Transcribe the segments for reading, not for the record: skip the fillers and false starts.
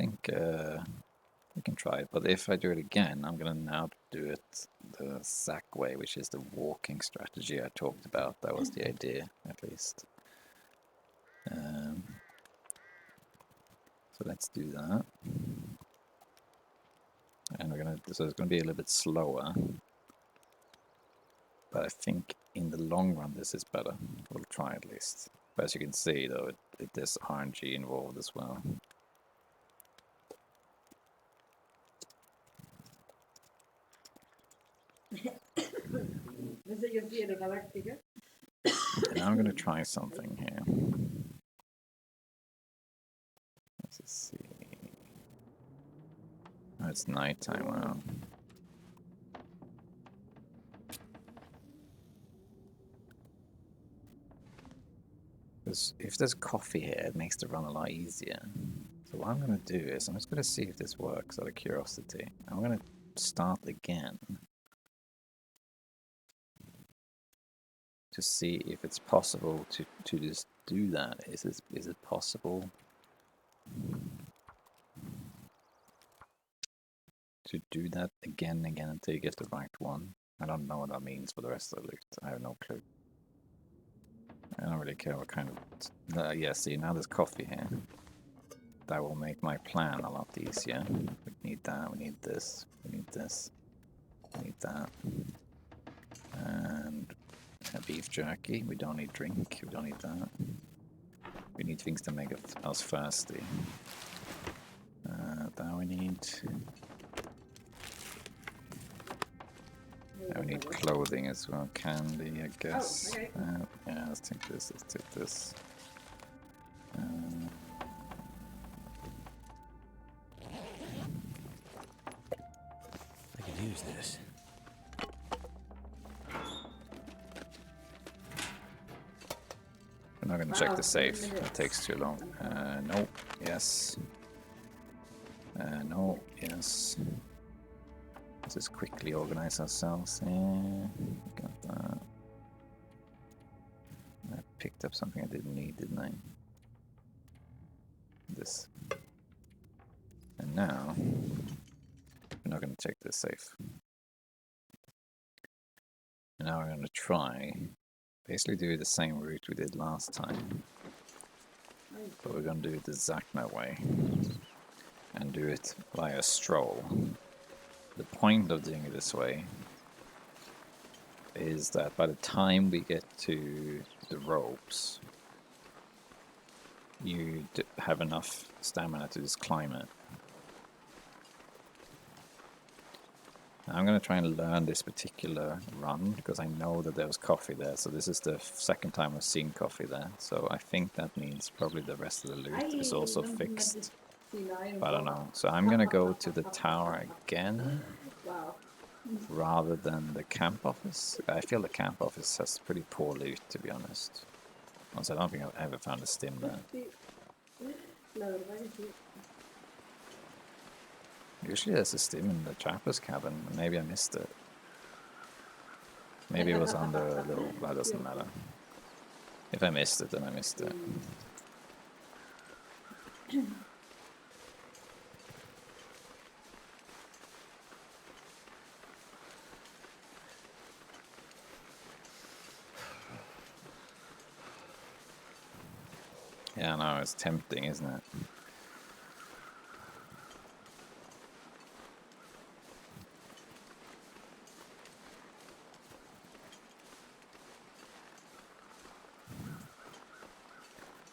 think we can try it, but if I do it again, I'm gonna now do it the Zack way, which is the walking strategy I talked about. That was the idea, at least. So let's do that. And we're gonna, so it's gonna be a little bit slower. But I think in the long run this is better. We'll try at least. But as you can see though, there's RNG involved as well. And now I'm gonna try something here. Let's just see. Oh, it's nighttime now. Because if there's coffee here, it makes the run a lot easier. So what I'm going to do is, I'm just going to see if this works out of curiosity. I'm going to start again. To see if it's possible to just do that. Is it possible to do that again and again until you get the right one? I don't know what that means for the rest of the loot. I have no clue. I don't really care what kind of... yeah, see, now there's coffee here. That will make my plan a lot easier. We need that, we need this, we need this, we need that. And beef jerky, we don't need drink, we don't need that. We need things to make us thirsty. That we need. We need clothing as well, candy, I guess. Oh, okay. Yeah, let's take this, let's take this. I could use this. We're not gonna check the safe, it takes too long. No, yes. No, yes. Let's just quickly organize ourselves here. Got that. I picked up something I didn't need, didn't I? This. And now, we're not going to check this safe. And now we're going to try, basically do the same route we did last time. But we're going to do it the Zachna way. And do it via stroll. The point of doing it this way is that by the time we get to the ropes, you have enough stamina to just climb it. Now I'm going to try and learn this particular run because I know that there was coffee there, so this is the second time I've seen coffee there, so I think that means probably the rest of the loot is also fixed. But I don't know. So I'm gonna go to the tower again. Wow. Rather than the camp office. I feel the camp office has pretty poor loot, to be honest. Also, I don't think I've ever found a stim there. Usually there's a stim in the trapper's cabin, and maybe I missed it. Maybe it was under a little... that doesn't matter. If I missed it, then I missed it. Yeah, no, it's tempting, isn't it?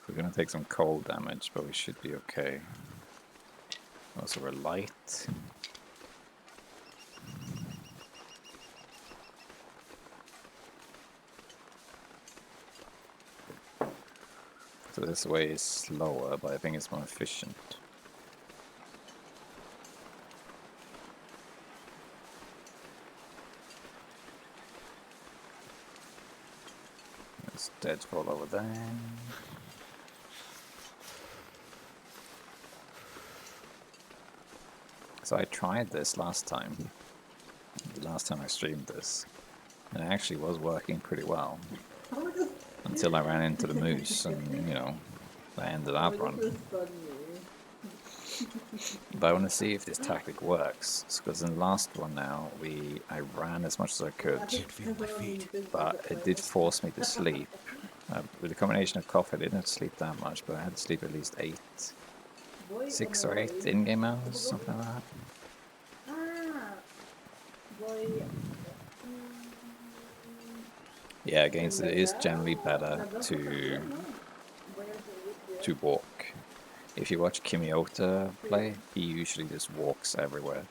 We're gonna take some cold damage, but we should be okay. Also, we're light. So this way is slower, but I think it's more efficient. There's deadfall over there. So I tried this last time. The last time I streamed this. And it actually was working pretty well. Until I ran into the moose and, you know, I ended up running. But I want to see if this tactic works, because in the last one now, I ran as much as I could, Can't feel my feet. but it did force me to sleep. With a combination of coffee, I didn't have to sleep that much, but I had to sleep at least 6 or 8 in-game hours, something like that. Yeah, against it is generally better to walk. If you watch Kimiota play, he usually just walks everywhere.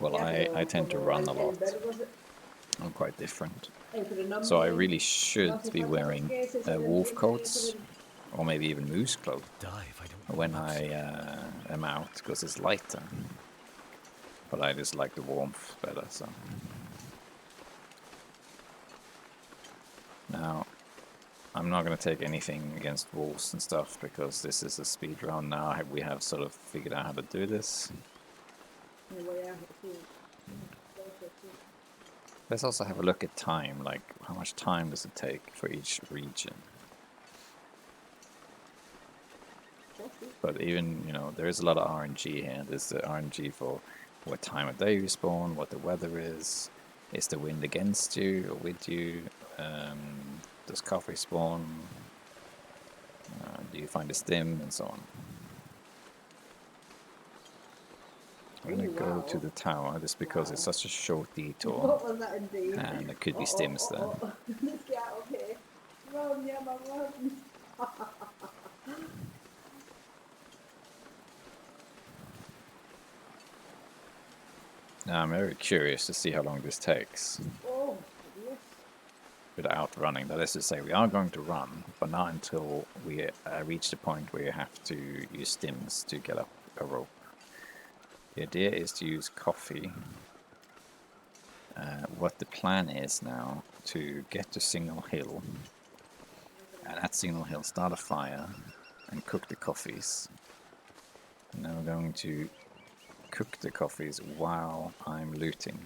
Well, I tend to run a lot. I'm quite different. So I really should be wearing wolf coats, or maybe even moose cloak, Dive, I don't when know. I am out, because it's lighter. But I just like the warmth better, so. Now, I'm not going to take anything against wolves and stuff, because this is a speed round now. We have sort of figured out how to do this. Let's also have a look at time, like how much time does it take for each region. But even, you know, there is a lot of RNG here. There's the RNG for what time of day you spawn, what the weather is the wind against you or with you, does coffee spawn, do you find a stim, and so on. I'm going to go to the tower just because it's such a short detour, and there could be stims there. Now I'm very curious to see how long this takes without running. That is to say, we are going to run, but not until we reach the point where you have to use stims to get up a rope. The idea is to use coffee. What the plan is now, to get to Signal Hill, and at Signal Hill start a fire and cook the coffees. And then we're going to cook the coffees while I'm looting.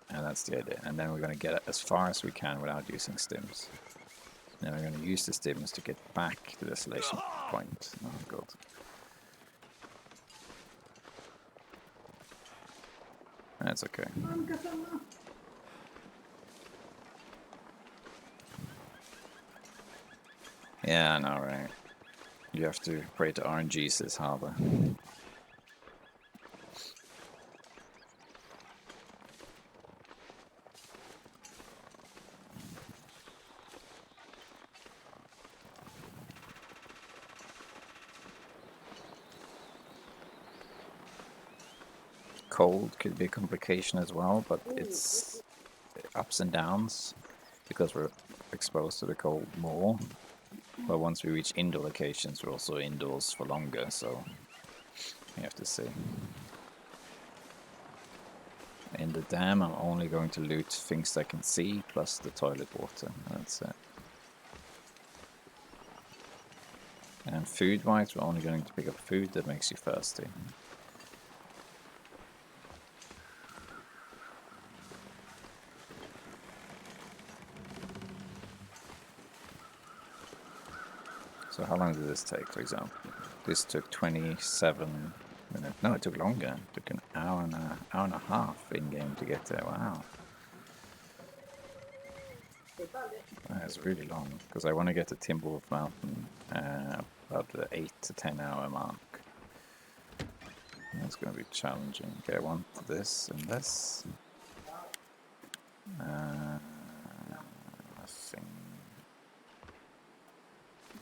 And that's the idea. And then we're going to get as far as we can without using stims. Then we're going to use the stims to get back to the Desolation Point. Oh god. That's okay. Yeah, I know, right? You have to pray to RNG, says Harbour. Cold could be a complication as well, but it's ups and downs because we're exposed to the cold more. But once we reach indoor locations, we're also indoors for longer, so you have to see. In the dam, I'm only going to loot things I can see, plus the toilet water. That's it. And food-wise, we're only going to pick up food that makes you thirsty. So how long did this take, for example? This took 27 minutes. No, it took longer. It took an hour and a half in-game to get there. Wow. That's really long, because I want to get to Timberwolf Mountain about the 8 to 10 hour mark. That's going to be challenging. Okay, I want this and this.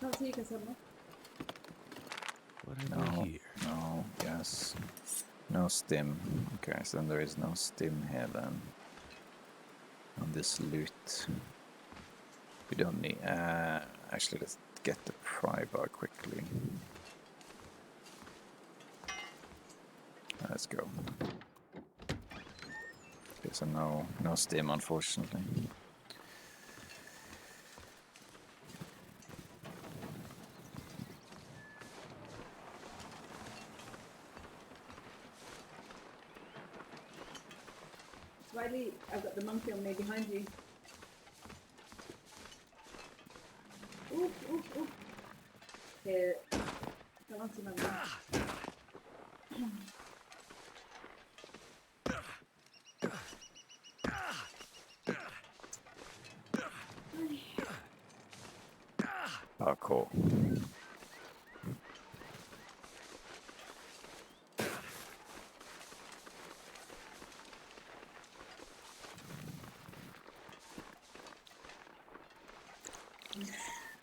Nothing. What are we here? No, yes. No stim. Okay, so then there is no stim here then. On this loot. We don't need... actually, let's get the pry bar quickly. Let's go. Okay, so no stim, unfortunately. Riley, I've got the monkey on me behind you. Ooh. Here. Don't want to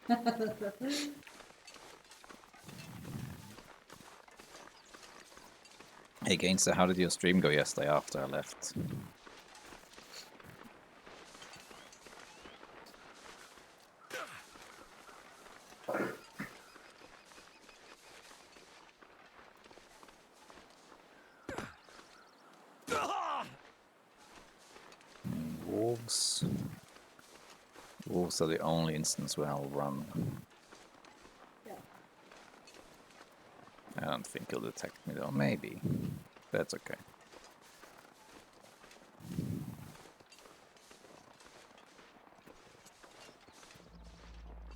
Hey Gainster, how did your stream go yesterday after I left? Wolves. Wolves are the only instance where I'll run. Yeah. I don't think he'll detect me though. Maybe. That's okay.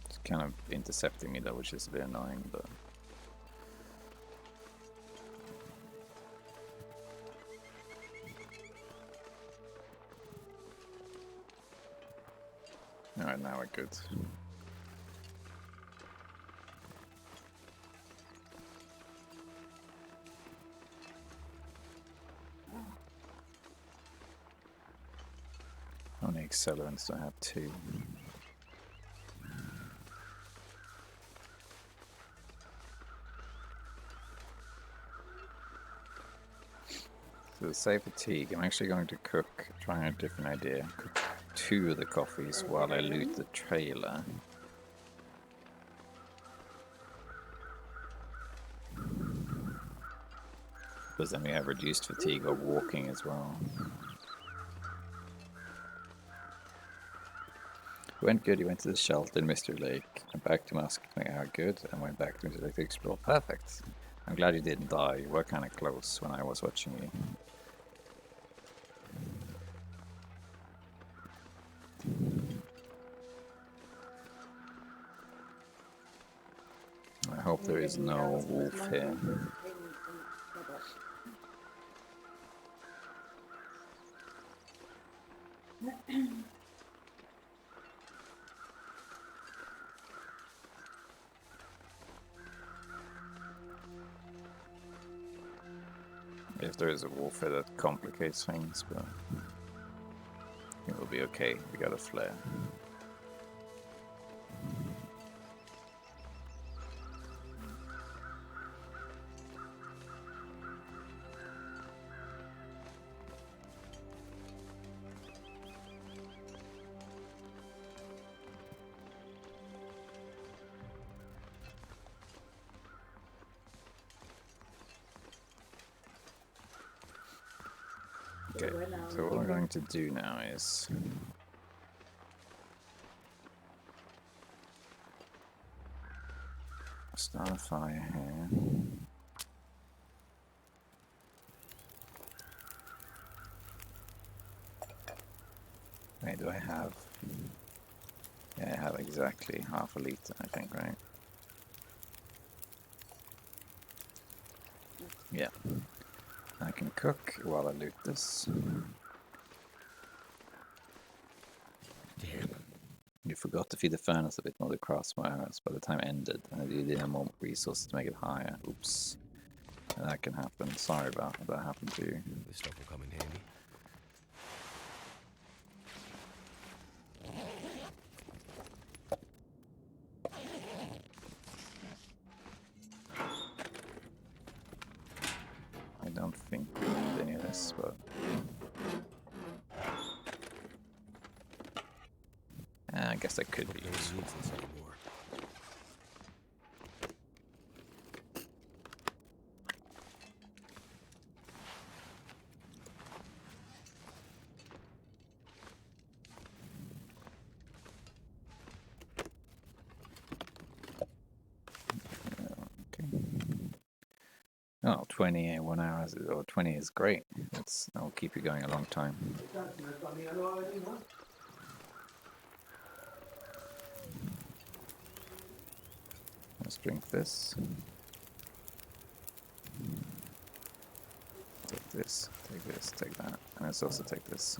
It's kind of intercepting me though, which is a bit annoying, but... Alright, now we're good. How many accelerants do I have? 2. So to save fatigue, I'm actually going to cook, trying a different idea, cook 2 of the coffees while I loot the trailer. Because then we have reduced fatigue of walking as well. Went good, you went to the shelter in Mystery Lake, and back to Musk, good, and went back to Mystery Lake to explore. Perfect. I'm glad you didn't die, you were kind of close when I was watching you. I hope there is no wolf here. If there is a wolf here, that complicates things, but it will be okay. We got a flare. Okay, so what we're going to do now is start a fire here. Wait, do I have? Yeah, I have exactly half a liter, I think, right? Yeah. I can cook while I loot this. Damn. You forgot to feed the furnace a bit more the crossfires by the time it ended, and you didn't have more resources to make it higher. Oops. And that can happen. Sorry about that happened to you. This stuff will come in handy. I don't think we need any of this, but... I guess that could be No one useful. needs this anymore. Oh, 20 1 hour or 20 is great. That'll keep you going a long time. Let's drink this. Take this, take that. And let's also take this.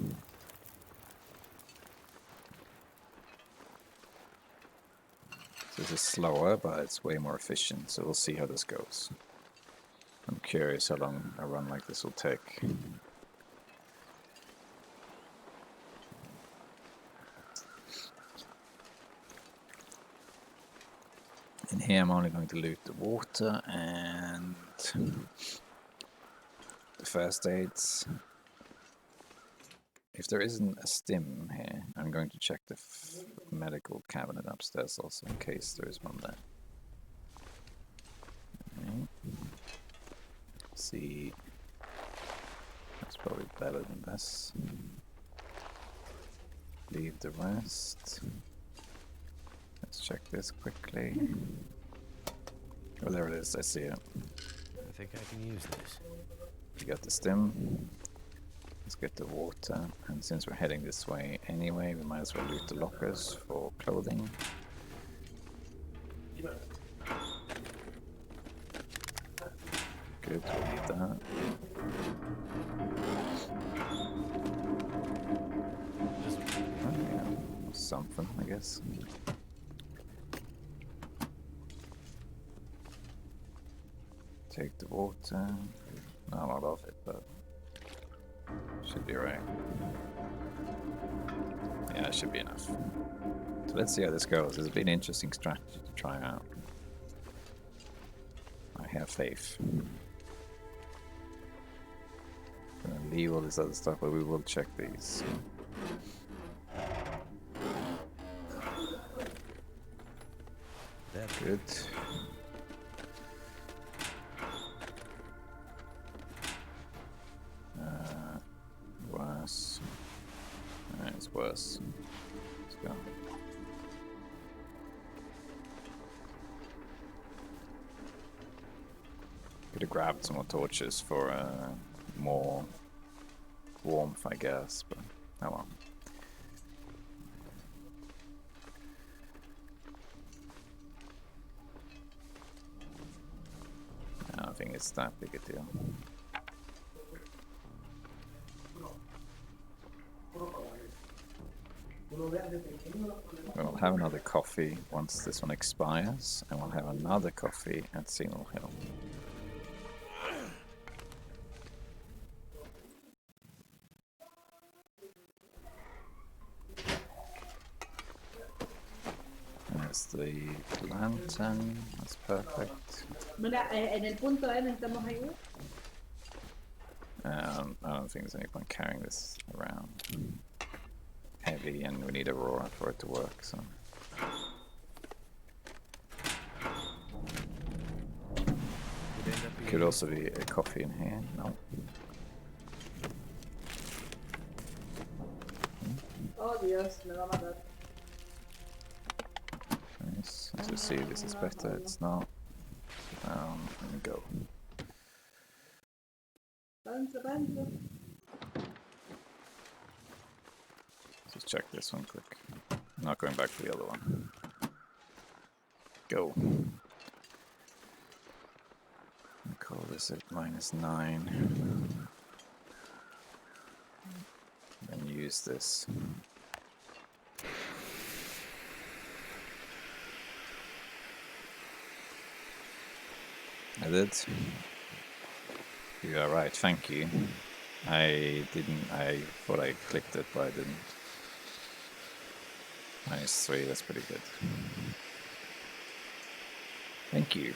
So this is slower, but it's way more efficient, so we'll see how this goes. I'm curious how long a run like this will take. In here I'm only going to loot the water and the first aids. If there isn't a stim here, I'm going to check the medical cabinet upstairs also in case there is one there. Okay. See, that's probably better than this. Leave the rest. Let's check this quickly. Oh, there it is. I see it. I think I can use this. We got the stim. Let's get the water. And since we're heading this way anyway, we might as well loot the lockers for clothing. Good, we need that. Oh, yeah, something, I guess. Take the water. Not a lot of it, but should be right. Yeah, it should be enough. So let's see how this goes. It's been an interesting strategy to try out. I have faith. I'm gonna leave all this other stuff, but we will check these. That's Good. Worse. Alright, it's worse. Let's go. Could have grabbed some more torches for more warmth, I guess, but oh well. I don't think it's that big a deal. We'll have another coffee once this one expires, and we'll have another coffee at Signal Hill. There's the lantern, that's perfect. Mira, en el punto necesitamos ayuda. I don't think there's any point carrying this around. Heavy, and we need Aurora for it to work, so. Could also be a coffee in here. No. Oh Dios, me va a matar. Nice. As you see, this is better. It's not. Let me go. Panza, panza. Just check this one quick. I'm not going back to the other one. Go. I'll call this at -9. Then use this. I did. You are right, thank you. I thought I clicked it, but I didn't. -3, that's pretty good. Thank you.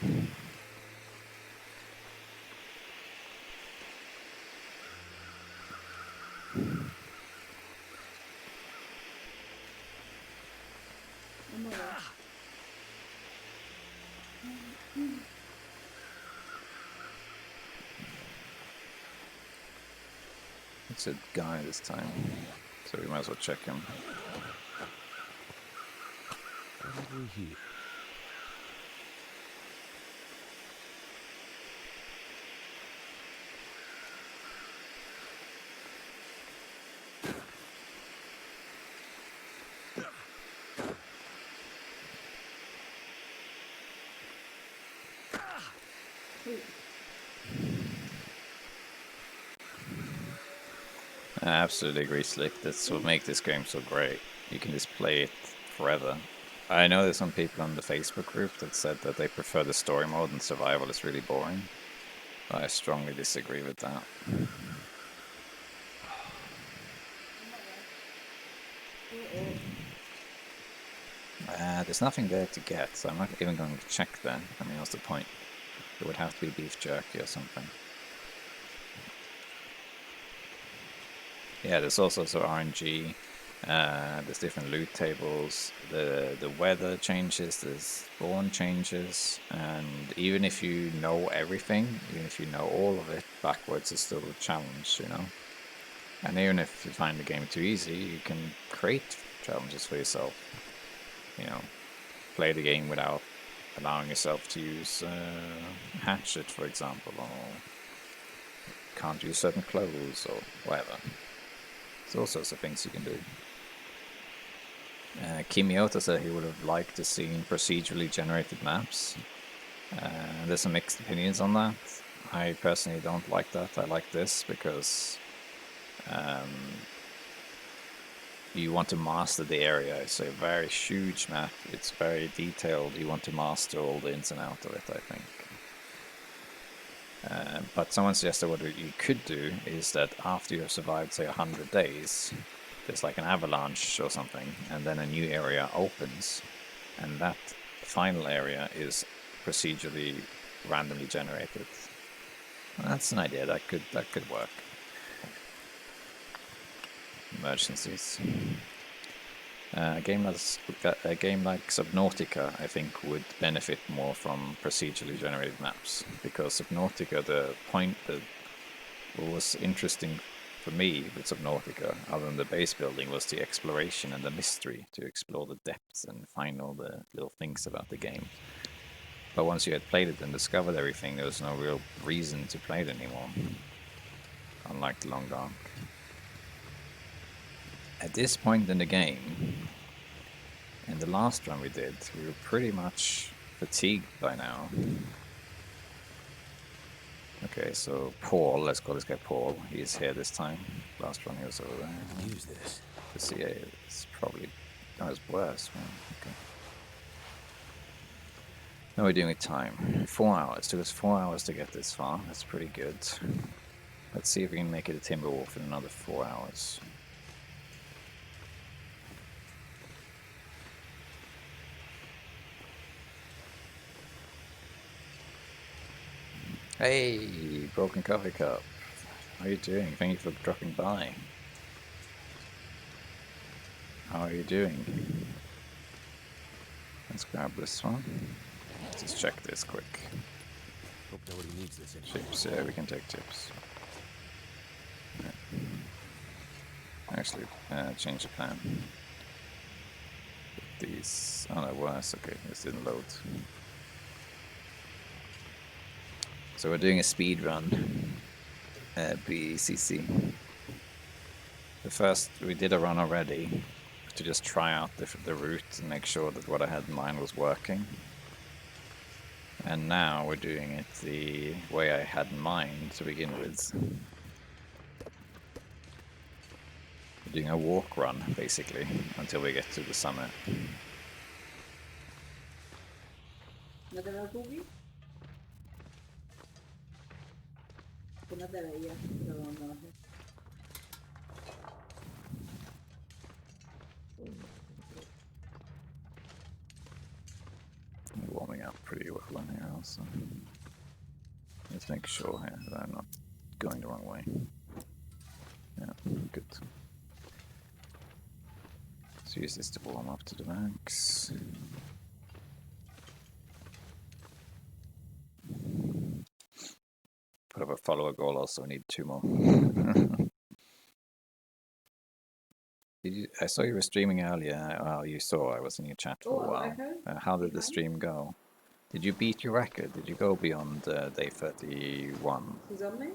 It's a guy this time, so we might as well check him. what have we here? I absolutely agree, Slick. That's what makes this game so great. You can just play it forever. I know there's some people on the Facebook group that said that they prefer the story mode and survival is really boring. But I strongly disagree with that. There's nothing there to get, so I'm not even going to check that. I mean, what's the point? It would have to be beef jerky or something. Yeah, there's all sorts of RNG. There's different loot tables. The weather changes. There's spawn changes, and even if you know everything, even if you know all of it backwards, it's still a challenge, you know. And even if you find the game too easy, you can create challenges for yourself. You know, play the game without allowing yourself to use hatchet, for example, or can't use certain clothes or whatever. There's all sorts of things you can do. Kimiota said he would have liked to see procedurally generated maps. There's some mixed opinions on that. I personally don't like that. I like this because you want to master the area. It's a very huge map. It's very detailed. You want to master all the ins and outs of it, I think. But someone suggested what you could do is that after you have survived, say, 100 days, there's like an avalanche or something, and then a new area opens, and that final area is procedurally randomly generated. Well, that's an idea that could work. Emergencies. A game like Subnautica, I think, would benefit more from procedurally generated maps, because Subnautica, what was interesting for me with Subnautica, other than the base building, was the exploration and the mystery, to explore the depths and find all the little things about the game. But once you had played it and discovered everything, there was no real reason to play it anymore, unlike the Long Dark. At this point in the game, in the last run we did, we were pretty much fatigued by now. Okay, so Paul, let's call this guy Paul. He's here this time. Last run he was over there. I can use this. The CA is probably... Oh, it's worse, man. Okay. Now we're doing it time. 4 hours. It took us 4 hours to get this far. That's pretty good. Let's see if we can make it a Timber Wolf in another 4 hours. Hey, Broken Coffee Cup. How are you doing? Thank you for dropping by. How are you doing? Let's grab this one. Let's just check this quick. Hope nobody needs this anymore. Chips, yeah, we can take chips. Yeah. Actually, change the plan. Put these... Oh no, worse. Okay, this didn't load. So we're doing a speed run, BCC. We did a run already to just try out the route and make sure that what I had in mind was working. And now we're doing it the way I had in mind to begin with. We're doing a walk run, basically, until we get to the summit. Another boogie? Another idea. No. We're warming up pretty well in here also. Let's make sure here that I'm not going the wrong way. Yeah, good. Let's use this to warm up to the max. Put up a follower goal also, we need 2 more. I saw you were streaming earlier. Well, you saw I was in your chat for a while. How did the stream go? Did you beat your record? Did you go beyond day 31? He's on me?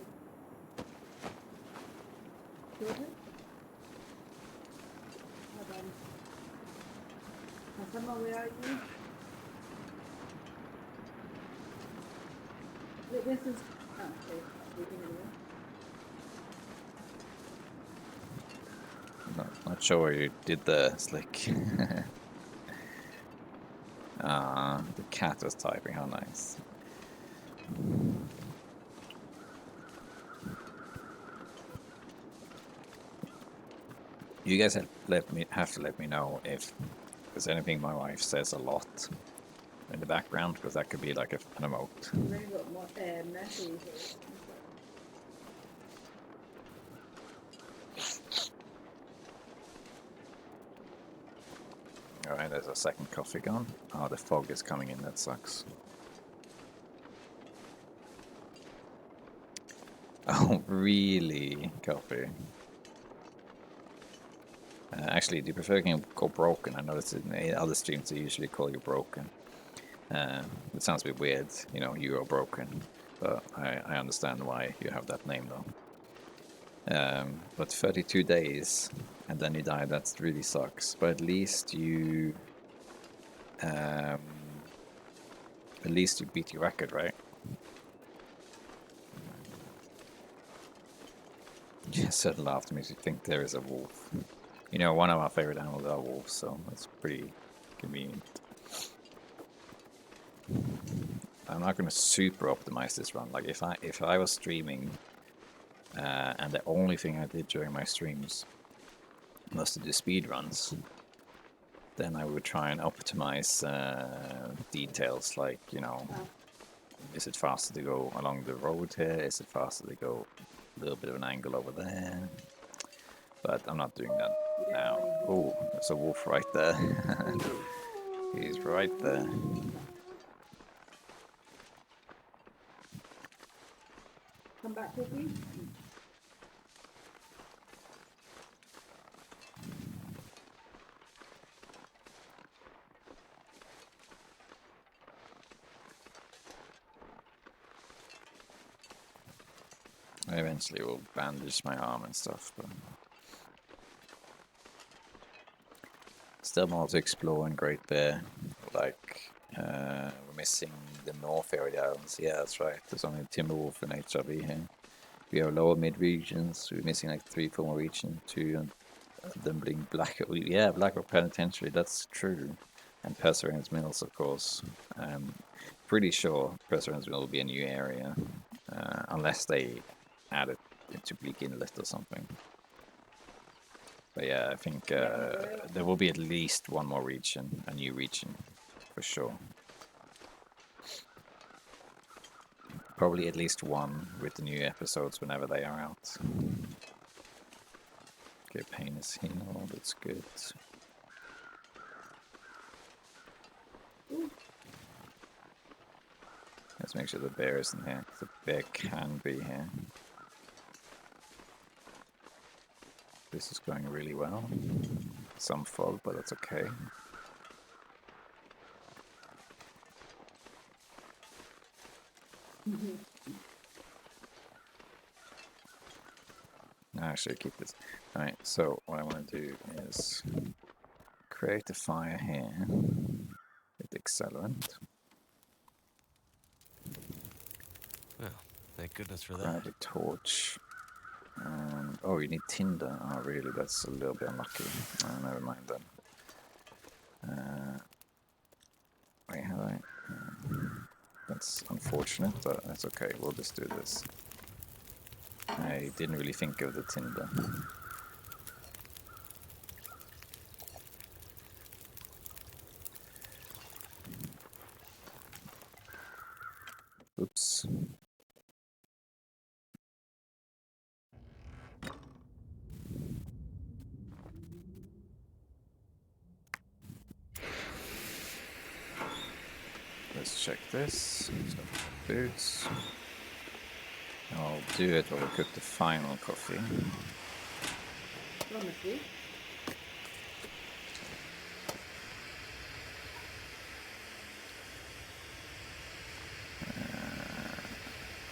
Hold on. Sama, where are you? This is... Oh, okay. Not sure where you did the slick. The cat was typing, how nice. You guys have to let me know if Is anything my wife says a lot in the background? Because that could be like an emote. You've only got more mercy. Alright, there's a second coffee gone. Oh, the fog is coming in, that sucks. Oh, really? Coffee. Actually, do you prefer getting go broken? I noticed in the other streams they usually call you broken. It sounds a bit weird, you know, you are broken. But I understand why you have that name though. But 32 days and then you die, that really sucks. But at least you beat your record, right? Just settle after me if you think there is a wolf. You know, one of our favorite animals are wolves, so that's pretty convenient. I'm not going to super optimize this run. Like if I was streaming and the only thing I did during my streams was to do speed runs, then I would try and optimize details like, you know, is it faster to go along the road here? Is it faster to go a little bit of an angle over there? But I'm not doing that now. Oh, there's a wolf right there. He's right there. Come back with me. I eventually will bandage my arm and stuff, but still more to explore in Great Bear. Like, we're missing the north area of the islands. Yeah, that's right. There's only Timberwolf and HRV here. We have lower mid regions. We're missing like 3 more regions. 2 of them being Black. Yeah, Black Rock Penitentiary. That's true. And Perseverance Mills, of course. Pretty sure Perseverance Mill will be a new area, unless they add it into Bleak Inlet or something. But yeah, I think there will be at least one more region, a new region, for sure. Probably at least one with the new episodes whenever they are out. Okay, pain is healed, that's good. Let's make sure the bear isn't here. The bear can be here. This is going really well. Some fog, but that's okay. I should keep this. Alright, so what I want to do is create a fire here with accelerant. Well, thank goodness for Grab that. a torch. Oh, you need tinder. Oh, really? That's a little bit unlucky. Never mind then. Wait, have I? That's unfortunate, but that's okay. We'll just do this. I didn't really think of the tinder. Oops. Let's check this. Boots. I'll do it while we cook the final coffee. Honestly.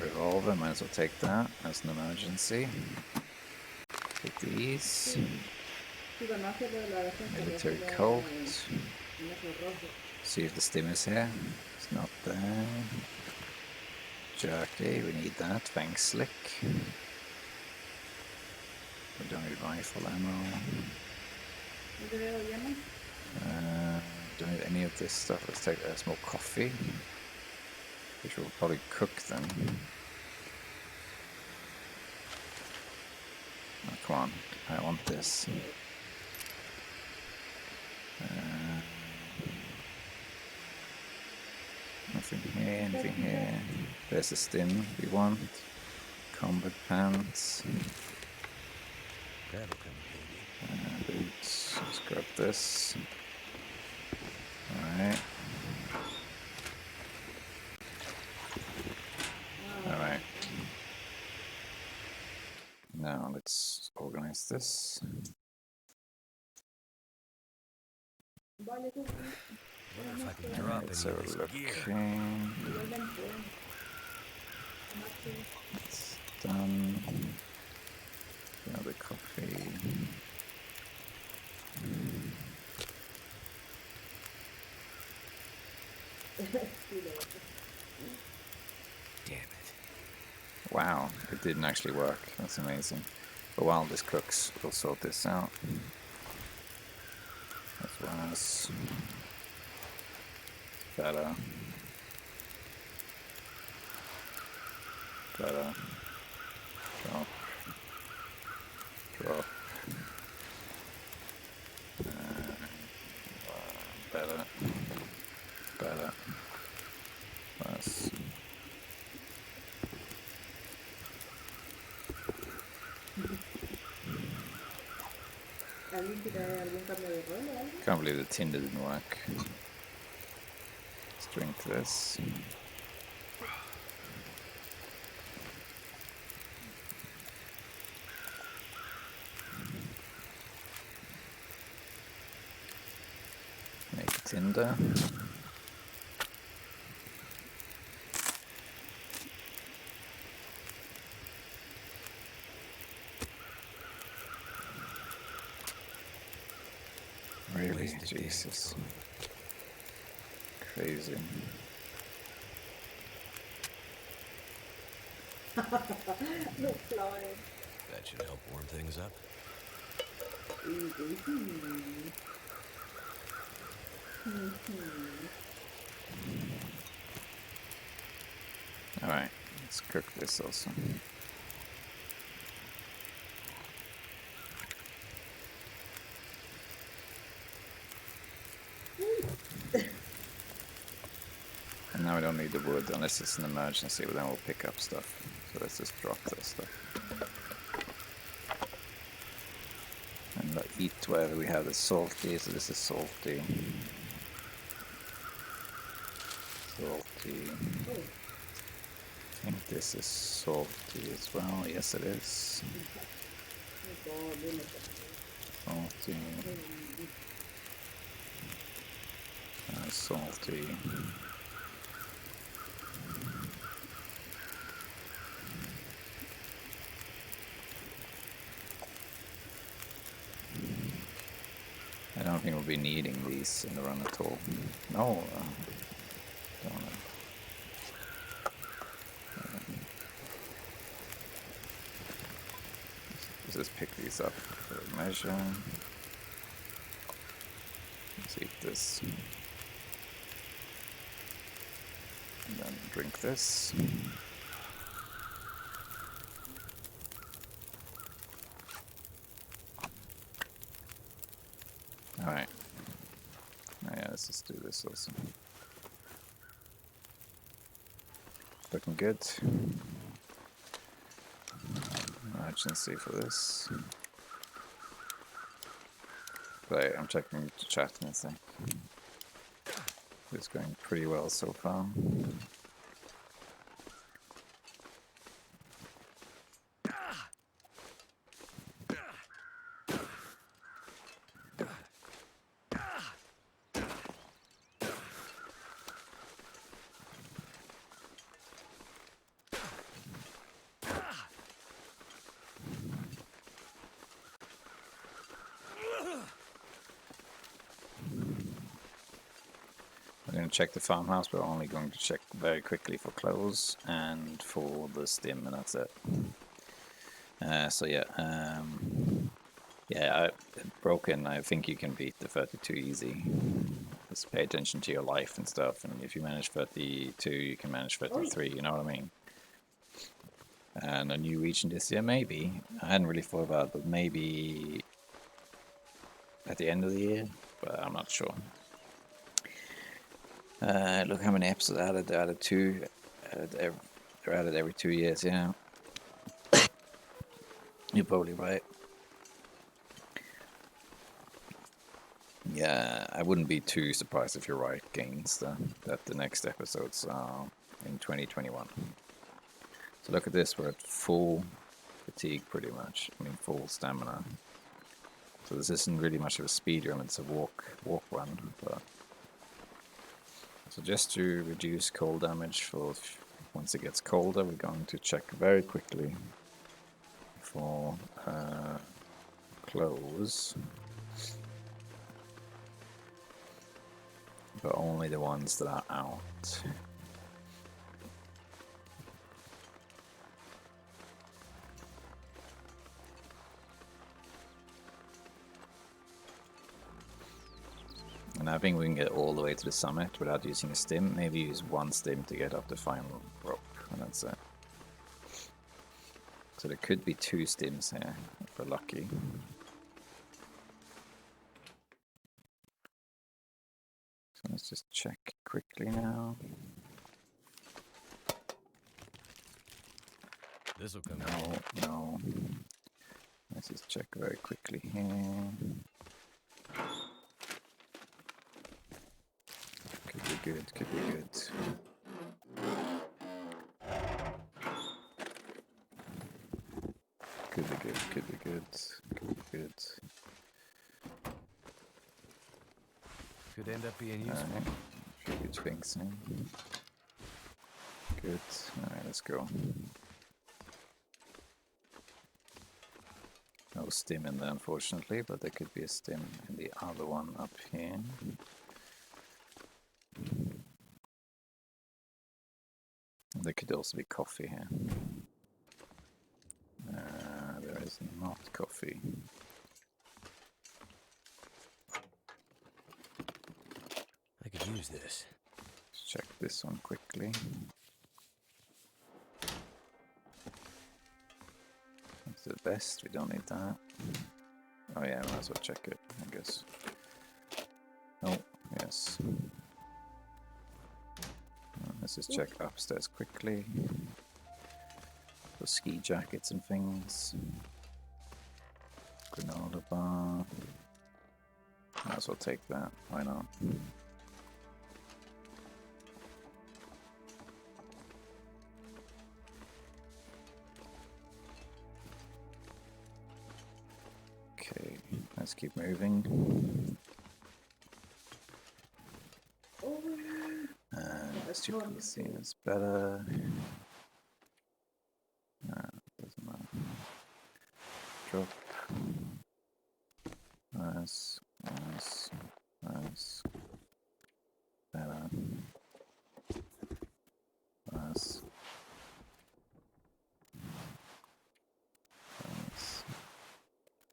Revolver, might as well take that as an emergency. Take these. Military coat. See if the stim is here. It's not there. Jerky, we need that. Fang slick. We don't need rifle ammo. Don't need any of this stuff. Let's take a small coffee, which we'll probably cook then. Oh, come on, I want this. anything here? There's a stim we want. Combat pants. That'll come in handy. Boots. Let's grab this. Alright. Alright. Now let's organize this. Wonder if I can drop Let's any have of a this look. gear. It's done. Another coffee. Damn it. Wow, it didn't actually work. That's amazing. But while this cooks, we'll sort this out. As well as better. Better. Drop. Drop. Better. Better. Less. ¿Alguien quiere algún cambio de rol o algo? Can't believe the Tinder didn't work. Let's drink this. Make a Tinder. Really? Jesus. Crazy. No flying. That should help warm things up. Alright, let's cook this also. And now we don't need the wood unless it's an emergency, but then we'll pick up stuff. So let's just drop this stuff. And eat wherever we have the salty, so this is salty. Salty. I think this is salty as well. Yes, it is. Salty. Salty. I don't think we'll be needing these in the run at all. No. Don't know. Let's just pick these up for measure. Let's eat this. And then drink this. Alright. Oh yeah, let's just do this also. Looking good. Emergency for this. Right, I'm checking the chat in a sec. It's going pretty well so far. We're going to check the farmhouse, but we're only going to check very quickly for clothes and for the stim, and that's it. So yeah, broken. I think you can beat the 32 easy. Just pay attention to your life and stuff, and if you manage 32, you can manage 33. You know what I mean? And a new region this year, maybe. I hadn't really thought about it, but maybe at the end of the year, but I'm not sure. Look how many episodes added. They added 2. They're added every 2 years. Yeah, you're probably right. Yeah, I wouldn't be too surprised if you're right, Gaines, that the next episodes are in 2021. So look at this, we're at full fatigue pretty much. I mean, full stamina. So this isn't really much of a speed run, it's a walk run. But so just to reduce cold damage for once it gets colder, we're going to check very quickly for clothes. But only the ones that are out. And I think we can get all the way to the summit without using a stim. Maybe use 1 stim to get up the final rope, and that's it. So there could be 2 stims here, if we're lucky. So let's just check quickly now. This will come. No. Let's just check very quickly here. Could be good, could be good. Could be good, could be good, could be good. Could end up being useful. Alright, few good things in. Good, alright, let's go. No stim in there unfortunately, but there could be a stim in the other one up here. There could also be coffee here. There is not coffee. I could use this. Let's check this one quickly. That's the best, we don't need that. Oh yeah, might as well check it, I guess. Oh, yes. Let's just check upstairs quickly. For ski jackets and things. Granola bar. Might as well take that, why not? Okay, let's keep moving. Let's see it's better. Doesn't matter. Drop. Nice. Better. Nice.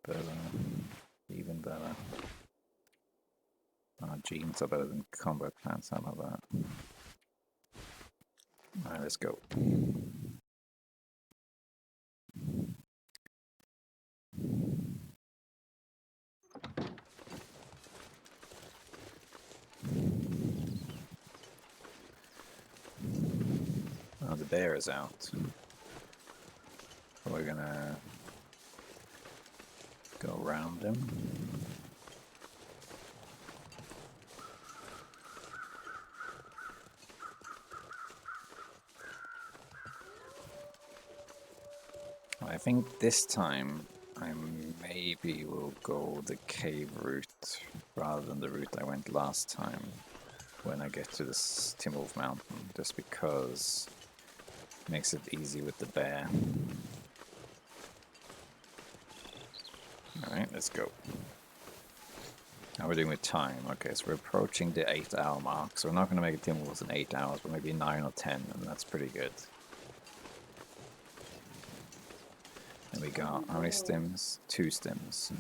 Better. Even better. Jeans are better than combat pants, how about that? Alright, let's go. Oh, the bear is out. We're gonna go around him. I think this time I maybe will go the cave route rather than the route I went last time when I get to this Timwolf Mountain, just because it makes it easy with the bear. Alright, let's go. How are we doing with time? Okay, so we're approaching the 8-hour mark, so we're not going to make a Timwolf in 8 hours, but maybe 9 or 10, and that's pretty good. There we go. How many stims? 2 stims.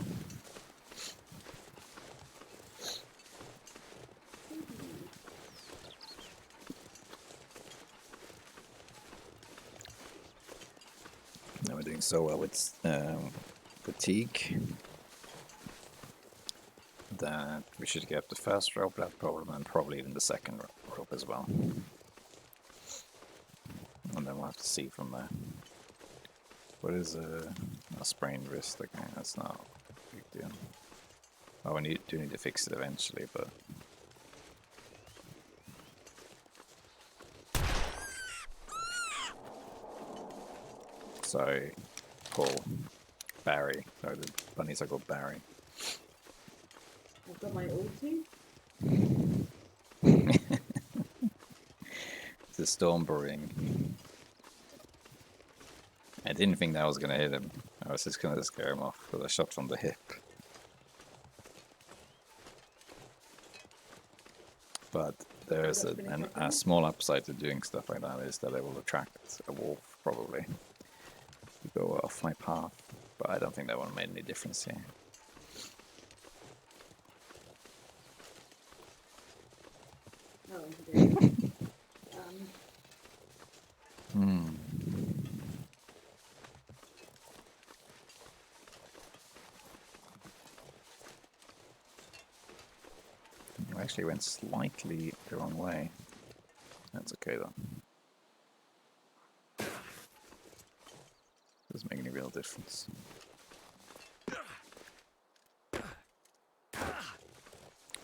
Now we're doing so well with fatigue that we should get the first rope, that problem, and probably even the second rope. crop as well. And then we'll have to see from there. What is a sprained wrist? Okay, that's not a big deal. Oh, we do need to fix it eventually, but... Sorry, Paul. Barry. Sorry, the bunnies are called Barry. I've got my ulti. It's a storm brewing. I didn't think that was going to hit him. I was just going to scare him off with a shot from the hip. But there's a small upside to doing stuff like that is that it will attract a wolf, probably. To go off my path. But I don't think that one made any difference here. Oh, okay. I actually went slightly the wrong way. That's okay though. Doesn't make any real difference.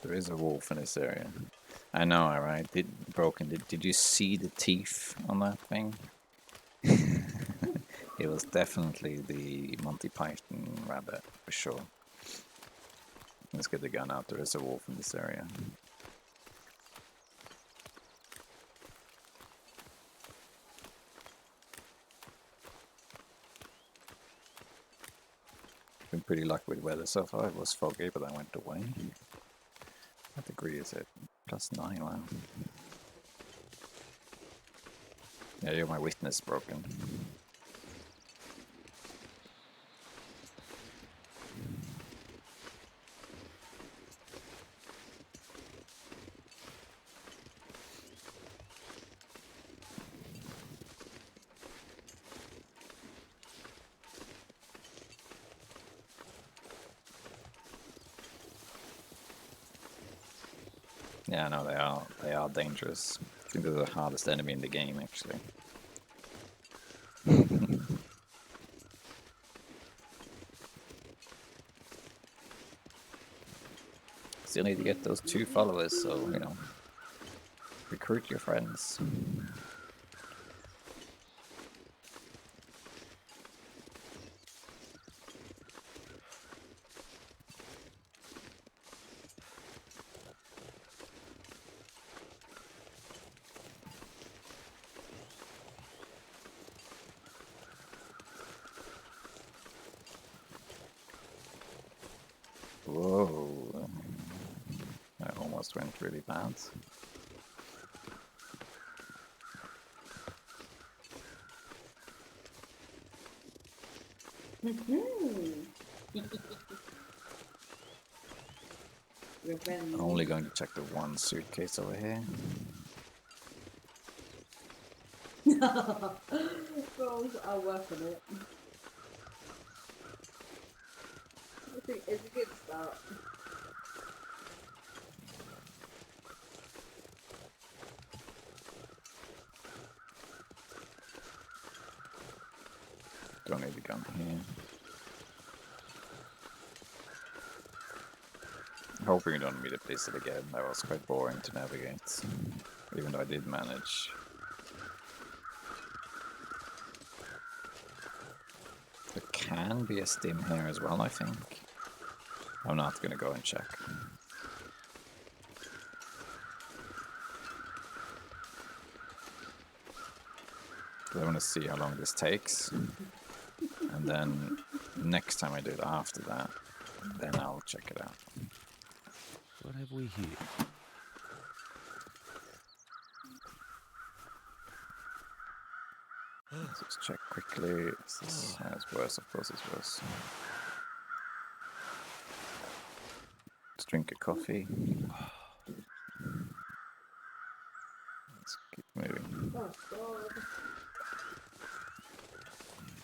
There is a wolf in this area. I know, alright. Did you see the teeth on that thing? It was definitely the Monty Python rabbit, for sure. Let's get the gun out. There is a wolf in this area. Been pretty lucky with weather so far. It was foggy, but that went away. What degree is it? +9, wow. Yeah, you're my witness, broken. Yeah, no, they are dangerous. I think they're the hardest enemy in the game, actually. Still need to get those 2 followers, so, you know, recruit your friends. Whoa, that almost went really bad. Revenge. I'm only going to check the 1 suitcase over here. Rolls, I'll work on it. I think it's a good start. Don't need the gun here. Hoping you don't meet a blizzard again. That was quite boring to navigate. Even though I did manage. There can be a stim here as well, I think. I'm not gonna go and check. I want to see how long this takes. And then next time I do it after that, then I'll check it out. What have we here? Let's just check quickly. It's worse, of course it's worse. Let's drink a coffee. Let's keep moving. Oh god.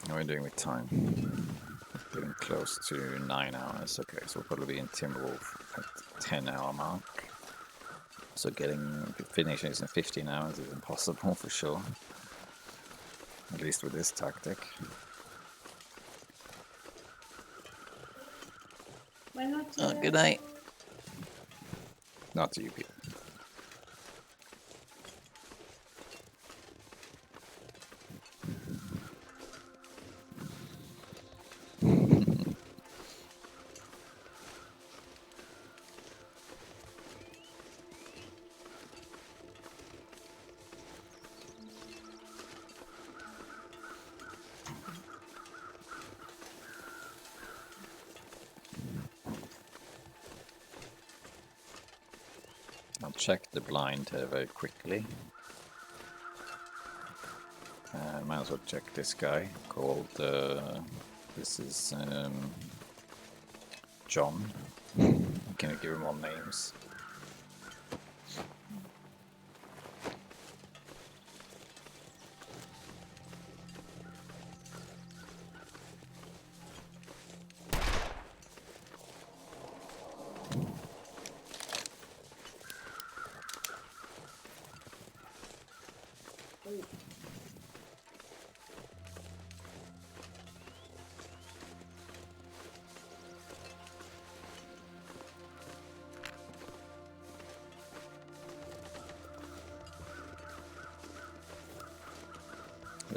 How are we doing with time? Getting close to 9 hours. Okay, so we'll probably be in Timberwolf at 10-hour mark. So finishing this in 15 hours is impossible for sure. At least with this tactic. Why not? Oh, good night. Not to you people. I'll check the blind here very quickly. Might as well check this guy called, this is John. Can I give him all names?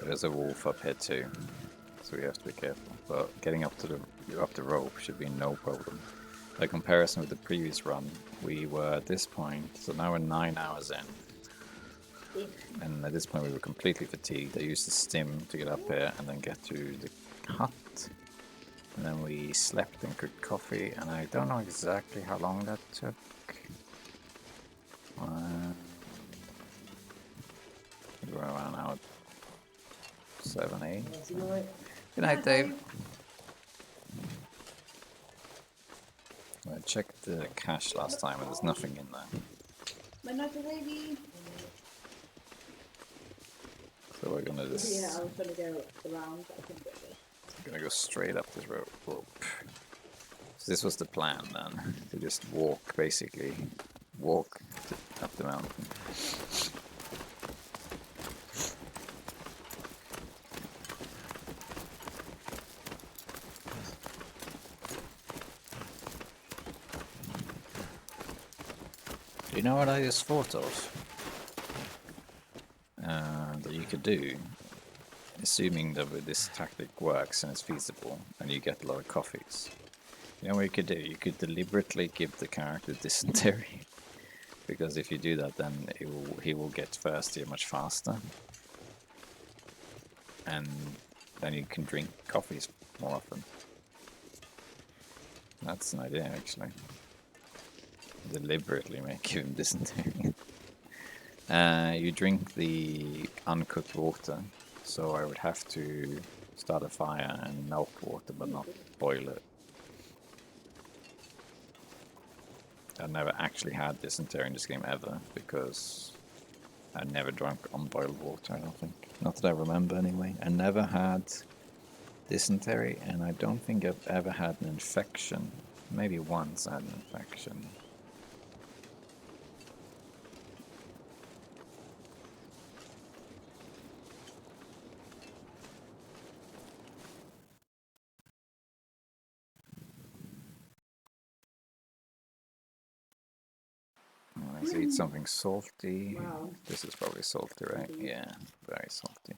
There's a wolf up here too, so we have to be careful. But getting up the rope should be no problem. By comparison with the previous run, we were at this point, so now we're 9 hours in. And at this point we were completely fatigued. I used the stim to get up here and then get to the hut. And then we slept and cooked coffee, and I don't know exactly how long that took. We were around hour 7, 8. Good night, Dave. I checked the cache last time and there's nothing in there. But not the lady. So we're gonna just... Yeah, I was gonna go around, but I couldn't get there. We're gonna go straight up this rope. So this was the plan then, to just walk, basically. Walk up the mountain. You know what I just thought of? That you could do, assuming that this tactic works and it's feasible, and you get a lot of coffees. You know what you could do? You could deliberately give the character dysentery. Because if you do that, then he will get thirsty much faster. And then you can drink coffees more often. That's an idea, actually. Deliberately make him dysentery. You drink the uncooked water, so I would have to start a fire and melt water, but not boil it. I've never actually had dysentery in this game ever, because I never drank unboiled water, I don't think. Not that I remember anyway. I never had dysentery, and I don't think I've ever had an infection. Maybe once I had an infection. Let's eat something salty. Wow. This is probably salty, right? Yeah, very salty.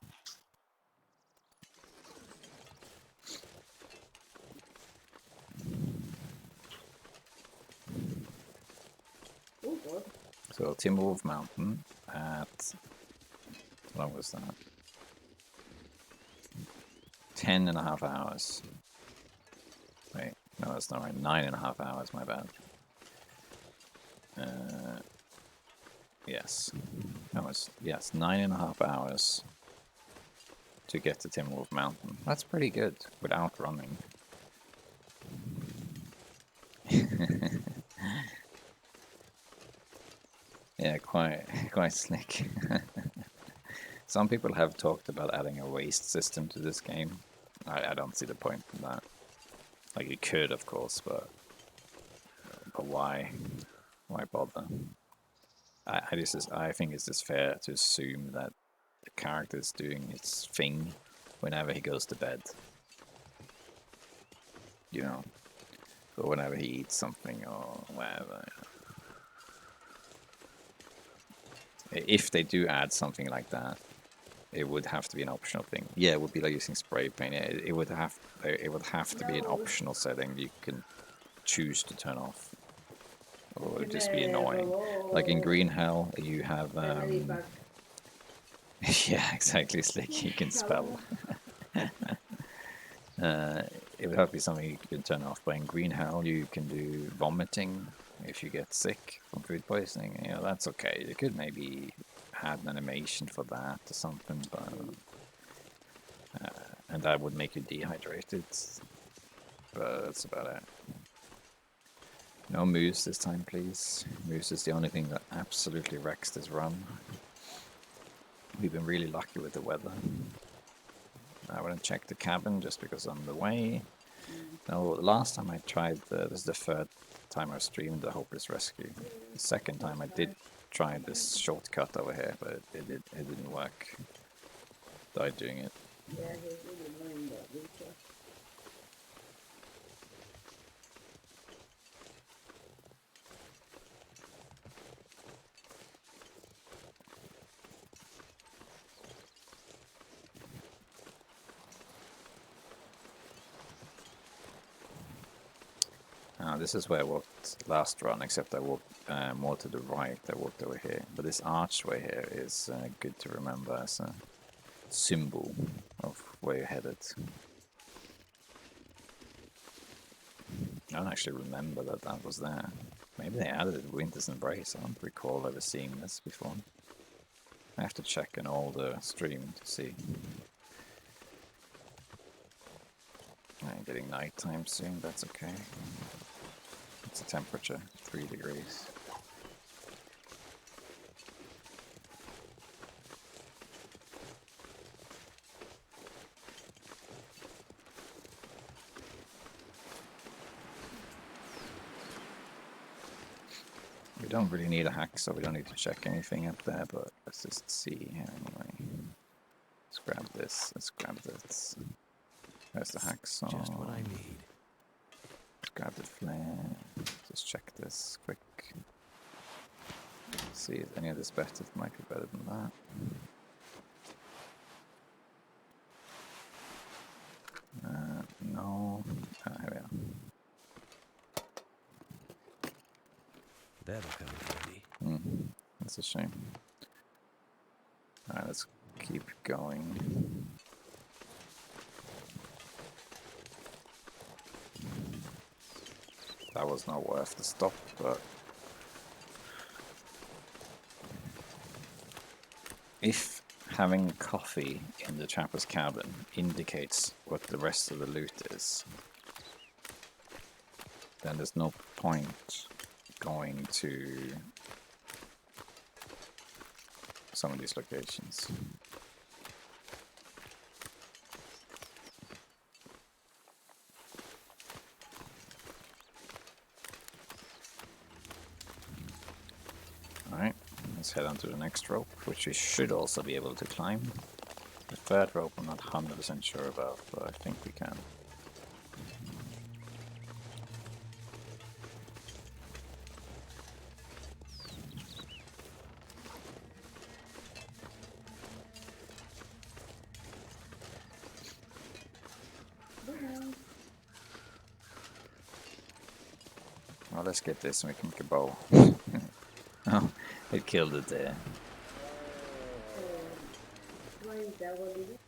Oh god. So Timberwolf Mountain at, how long was that? 10.5 hours. Wait, no, that's not right. 9.5 hours, my bad. Yes. That was, yes, 9.5 hours to get to Timberwolf Mountain. That's pretty good without running. Yeah, quite slick. Some people have talked about adding a waste system to this game. I don't see the point in that. Like, you could, of course, but why? Why bother? I think it's just fair to assume that the character is doing its thing whenever he goes to bed. You know, or whenever he eats something or whatever. If they do add something like that, it would have to be an optional thing. Yeah, it would be like using spray paint. It would have to be an optional setting you can choose to turn off, or it would just be annoying. Like in Green Hell, you have yeah, exactly. Slick. You can spell. It would have to be something you can turn off. But in Green Hell, you can do vomiting if you get sick from food poisoning. You know, that's okay. You could maybe add an animation for that or something, but and that would make you dehydrated. But that's about it. No moose this time, please. Moose is the only thing that absolutely wrecks this run. We've been really lucky with the weather. I wouldn't check the cabin just because I'm on the way. No, last time I tried, this is the third time I streamed the Hopeless Rescue. The second time I did try this shortcut over here, but it didn't work. Died doing it. Yeah, he's really annoying, that Rita. This is where I walked last run, except I walked more to the right. I walked over here. But this archway here is good to remember as a symbol of where you're headed. I don't actually remember that was there. Maybe they added it Winter's Embrace. I don't recall ever seeing this before. I have to check an older stream to see. I'm getting nighttime soon, that's okay. What's the temperature? 3 degrees. We don't really need a hack, so we don't need to check anything up there, but let's just see here anyway. Let's grab this, let's grab this. There's the hacksaw. Just what I need. Let's grab the flare. Just check this quick. See if any of this better. It might be better than that. No. Here we are. That'll come in handy. That's a shame. Alright, let's keep going. That was not worth the stop, but if having coffee in the trapper's cabin indicates what the rest of the loot is, then there's no point going to some of these locations. Alright, let's head on to the next rope, which we should also be able to climb. The third rope I'm not 100% sure about, but I think we can. Well, let's get this and we can make a bow. Oh, it killed it there. Why is that what it is?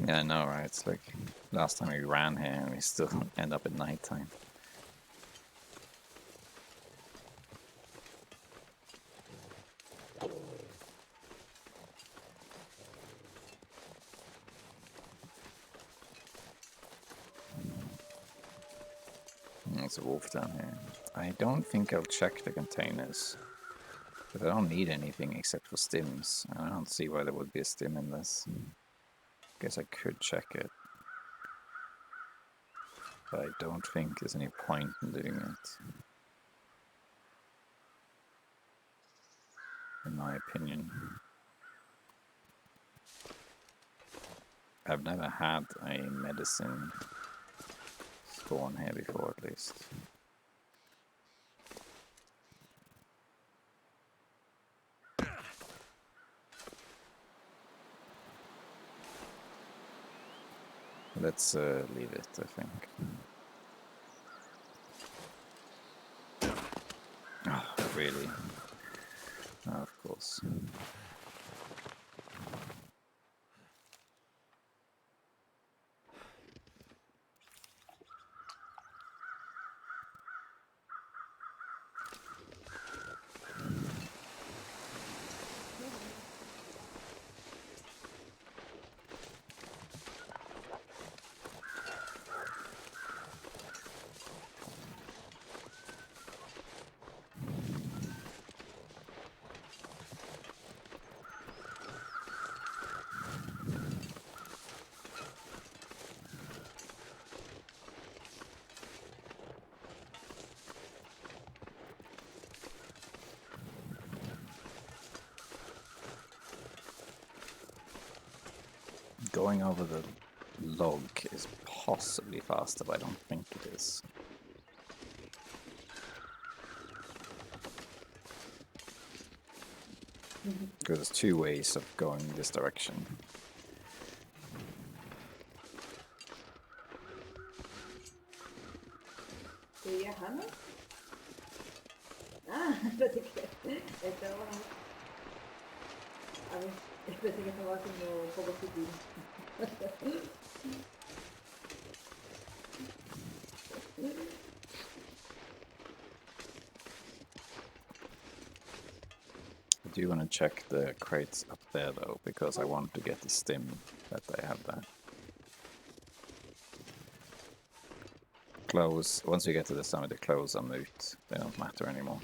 Yeah, I know, right? It's like last time we ran here and we still end up at nighttime. There's a wolf down here. I don't think I'll check the containers, but I don't need anything except for stims. I don't see why there would be a stim in this. Guess I could check it. But I don't think there's any point in doing it. In my opinion. I've never had a medicine spawn here before, at least. Let's leave it, I think. Oh, really? Oh, of course. Going over the log is possibly faster, but I don't think it is. Because there's two ways of going this direction. ¿Qué ya, Hannah? Ah, pensé que estaba... A ver, pensé que estaba haciendo un poco sutil. I do want to check the crates up there though, because I want to get the stim that I have there. Clothes, once you get to the summit, the clothes are moot. They don't matter anymore.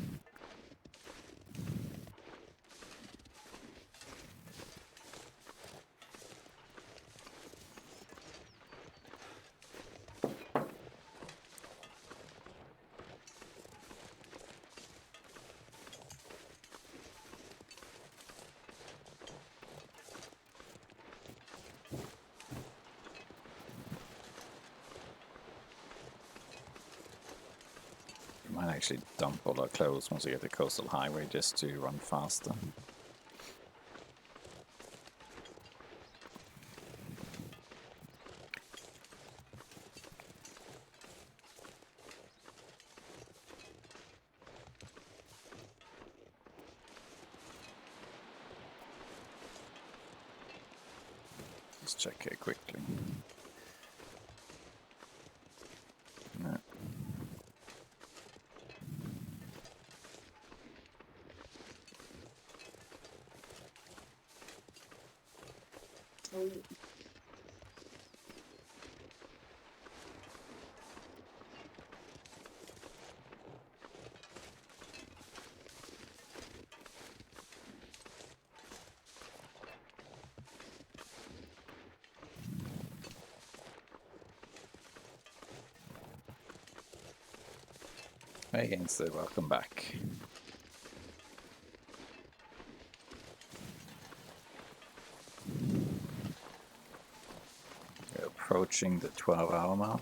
Might actually dump all our clothes once we get the coastal highway just to run faster. Let's check here quickly. No. Oh, Hey Gangster, welcome back. We're approaching the 12-hour mark.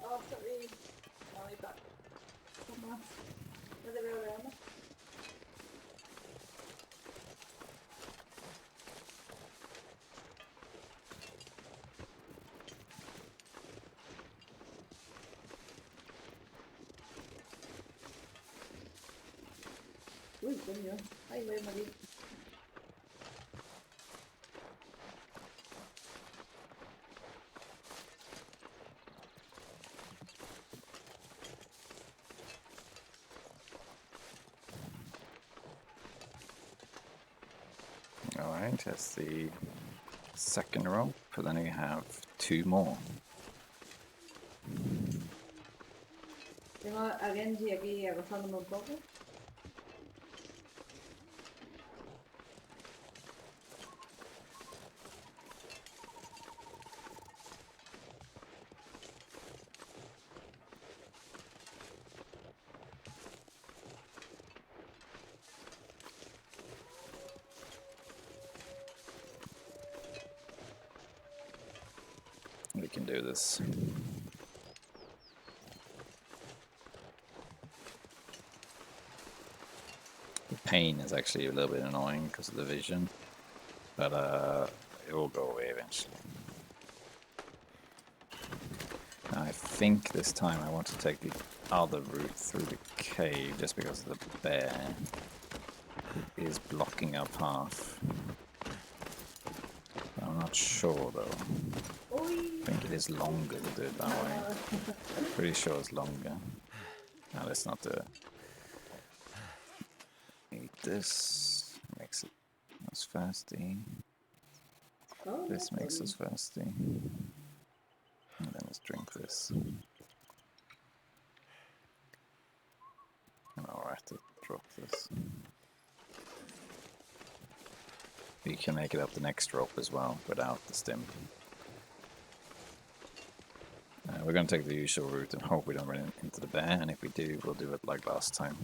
oh, sorry. No, I got... ¿Cómo? ¿No te veo de onda? Uy, coño. Ay, voy a morir. Alright, that's the second rope, and then we have two more. Tengo a Genji aquí acosándome un poco. We can do this. The pain is actually a little bit annoying because of the vision, but it will go away eventually. I think this time I want to take the other route through the cave just because the bear is blocking our path. I'm not sure though. I think it is longer to do it that way. Pretty sure it's longer. Now let's not do it. Eat this. Makes it us fasty. This makes us fasty. And then let's drink this. And alright, to drop this. We can make it up the next rope as well without the stim. We're going to take the usual route and hope we don't run into the bear, and if we do, we'll do it like last time.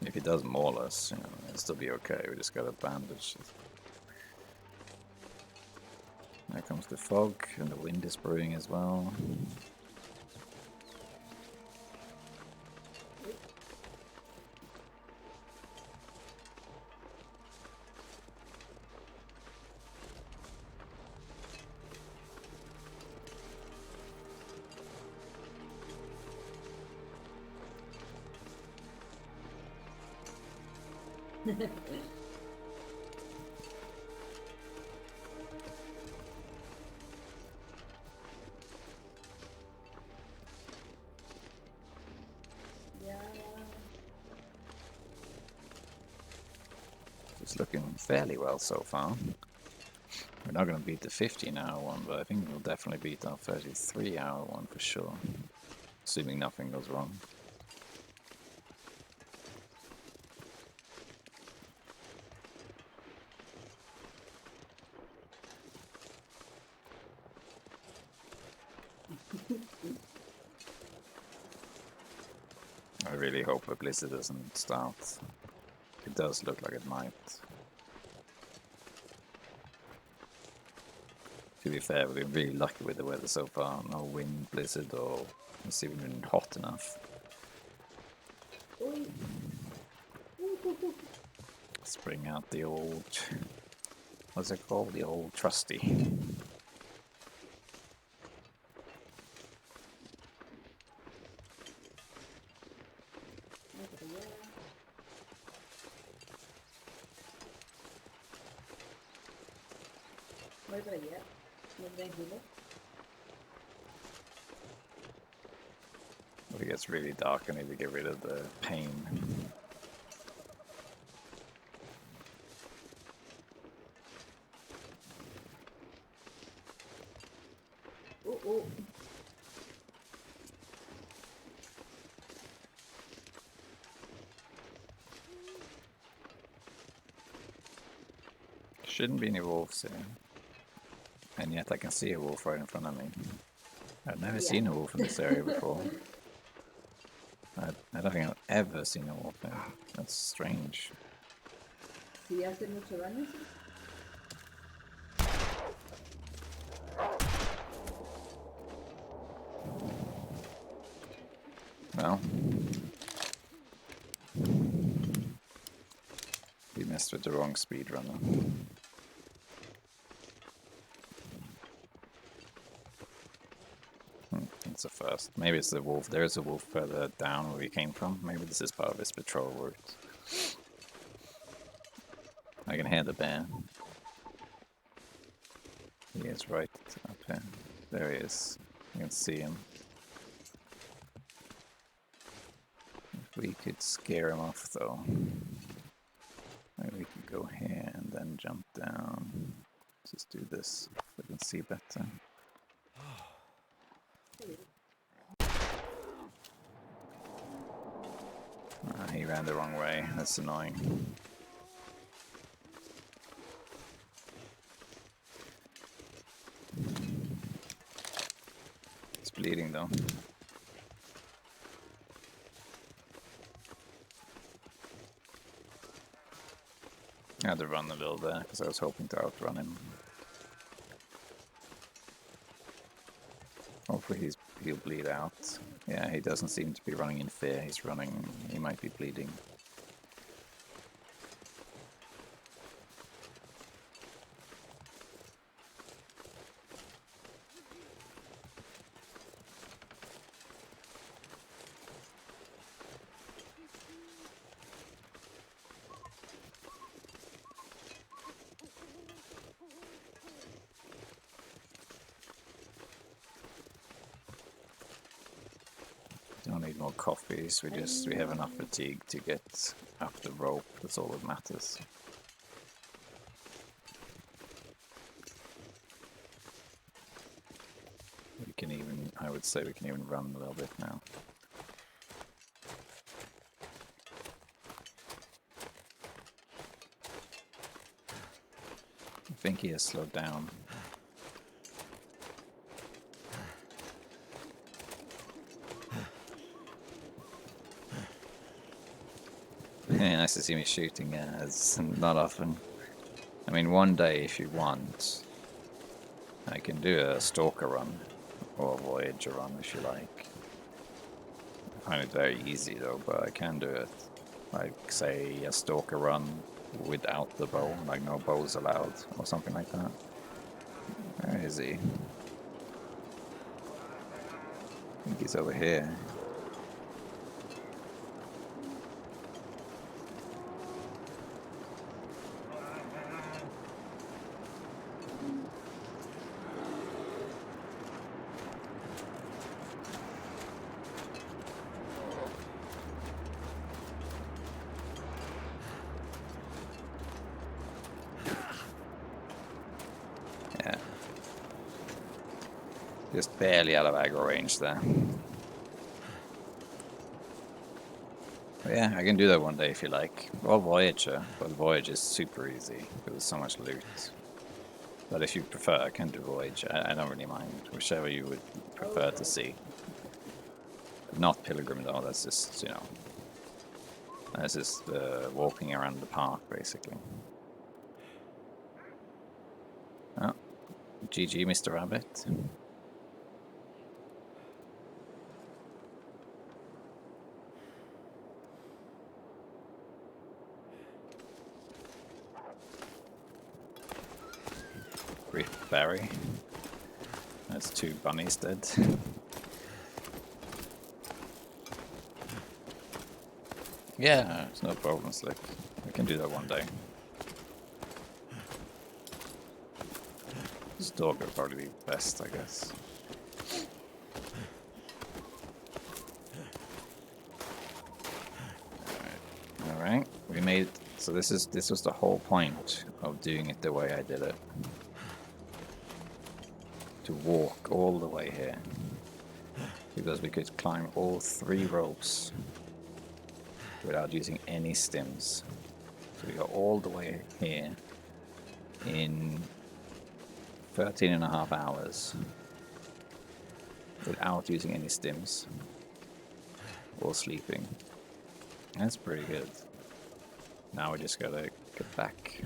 If he does maul us, you know, it'll still be okay. We just got a bandage. There comes the fog, and the wind is brewing as well. It's looking fairly well so far. We're not going to beat the 15-hour one, but I think we'll definitely beat our 33-hour one for sure. Assuming nothing goes wrong. I really hope a blizzard doesn't start. It does look like it might. To be fair, we've been really lucky with the weather so far. No wind, blizzard, or it's even been hot enough. Let's bring out the old... what's it called? The old trusty. If it gets really dark, I need to get rid of the pain. Shouldn't be any wolves here. And yet I can see a wolf right in front of me. I've never seen a wolf in this area before. I don't think I've ever seen a wolf there. That's strange. ¿Sí hace mucho daño? Well, we messed with the wrong speedrunner. It's a first. Maybe it's the wolf. There is a wolf further down where we came from. Maybe this is part of his patrol route. I can hear the bear. He is right up here. There he is. You can see him. If we could scare him off though. Maybe we could go here and then jump down. Just do this so we can see better. He ran the wrong way. That's annoying. He's bleeding moving though. I had to run a little there because I was hoping to outrun him. Hopefully he'll bleed out. Yeah, he doesn't seem to be running in fear. He might be bleeding. Don't need more coffees, we have enough fatigue to get up the rope, that's all that matters. We can even, I would say we can even run a little bit now. I think he has slowed down. Yeah, nice to see me shooting. Yeah, it's not often. I mean, one day if you want, I can do a stalker run or a voyager run if you like. I find it very easy though, but I can do it. Like say a stalker run without the bow, like no bows allowed or something like that. Where is he? I think he's over here. Yeah. Just barely out of aggro range there. But yeah, I can do that one day if you like. Or Voyager, but Voyager is super easy. There's so much loot. But if you prefer, I can do Voyager. I don't really mind. Whichever you would prefer to see. Not Pilgrim though, that's just, you know. That's just walking around the park, basically. Oh, GG, Mr. Rabbit. Rift Barry. That's 2 bunnies dead. Yeah, it's no problem, Slick. We can do that one day. Stalker would probably be best, I guess. Alright, we made it. So this was the whole point of doing it the way I did it. To walk all the way here. Because we could climb all 3 ropes without using any stims. So we go all the way here in 13.5 hours without using any stims or sleeping. That's pretty good. Now we just gotta get back.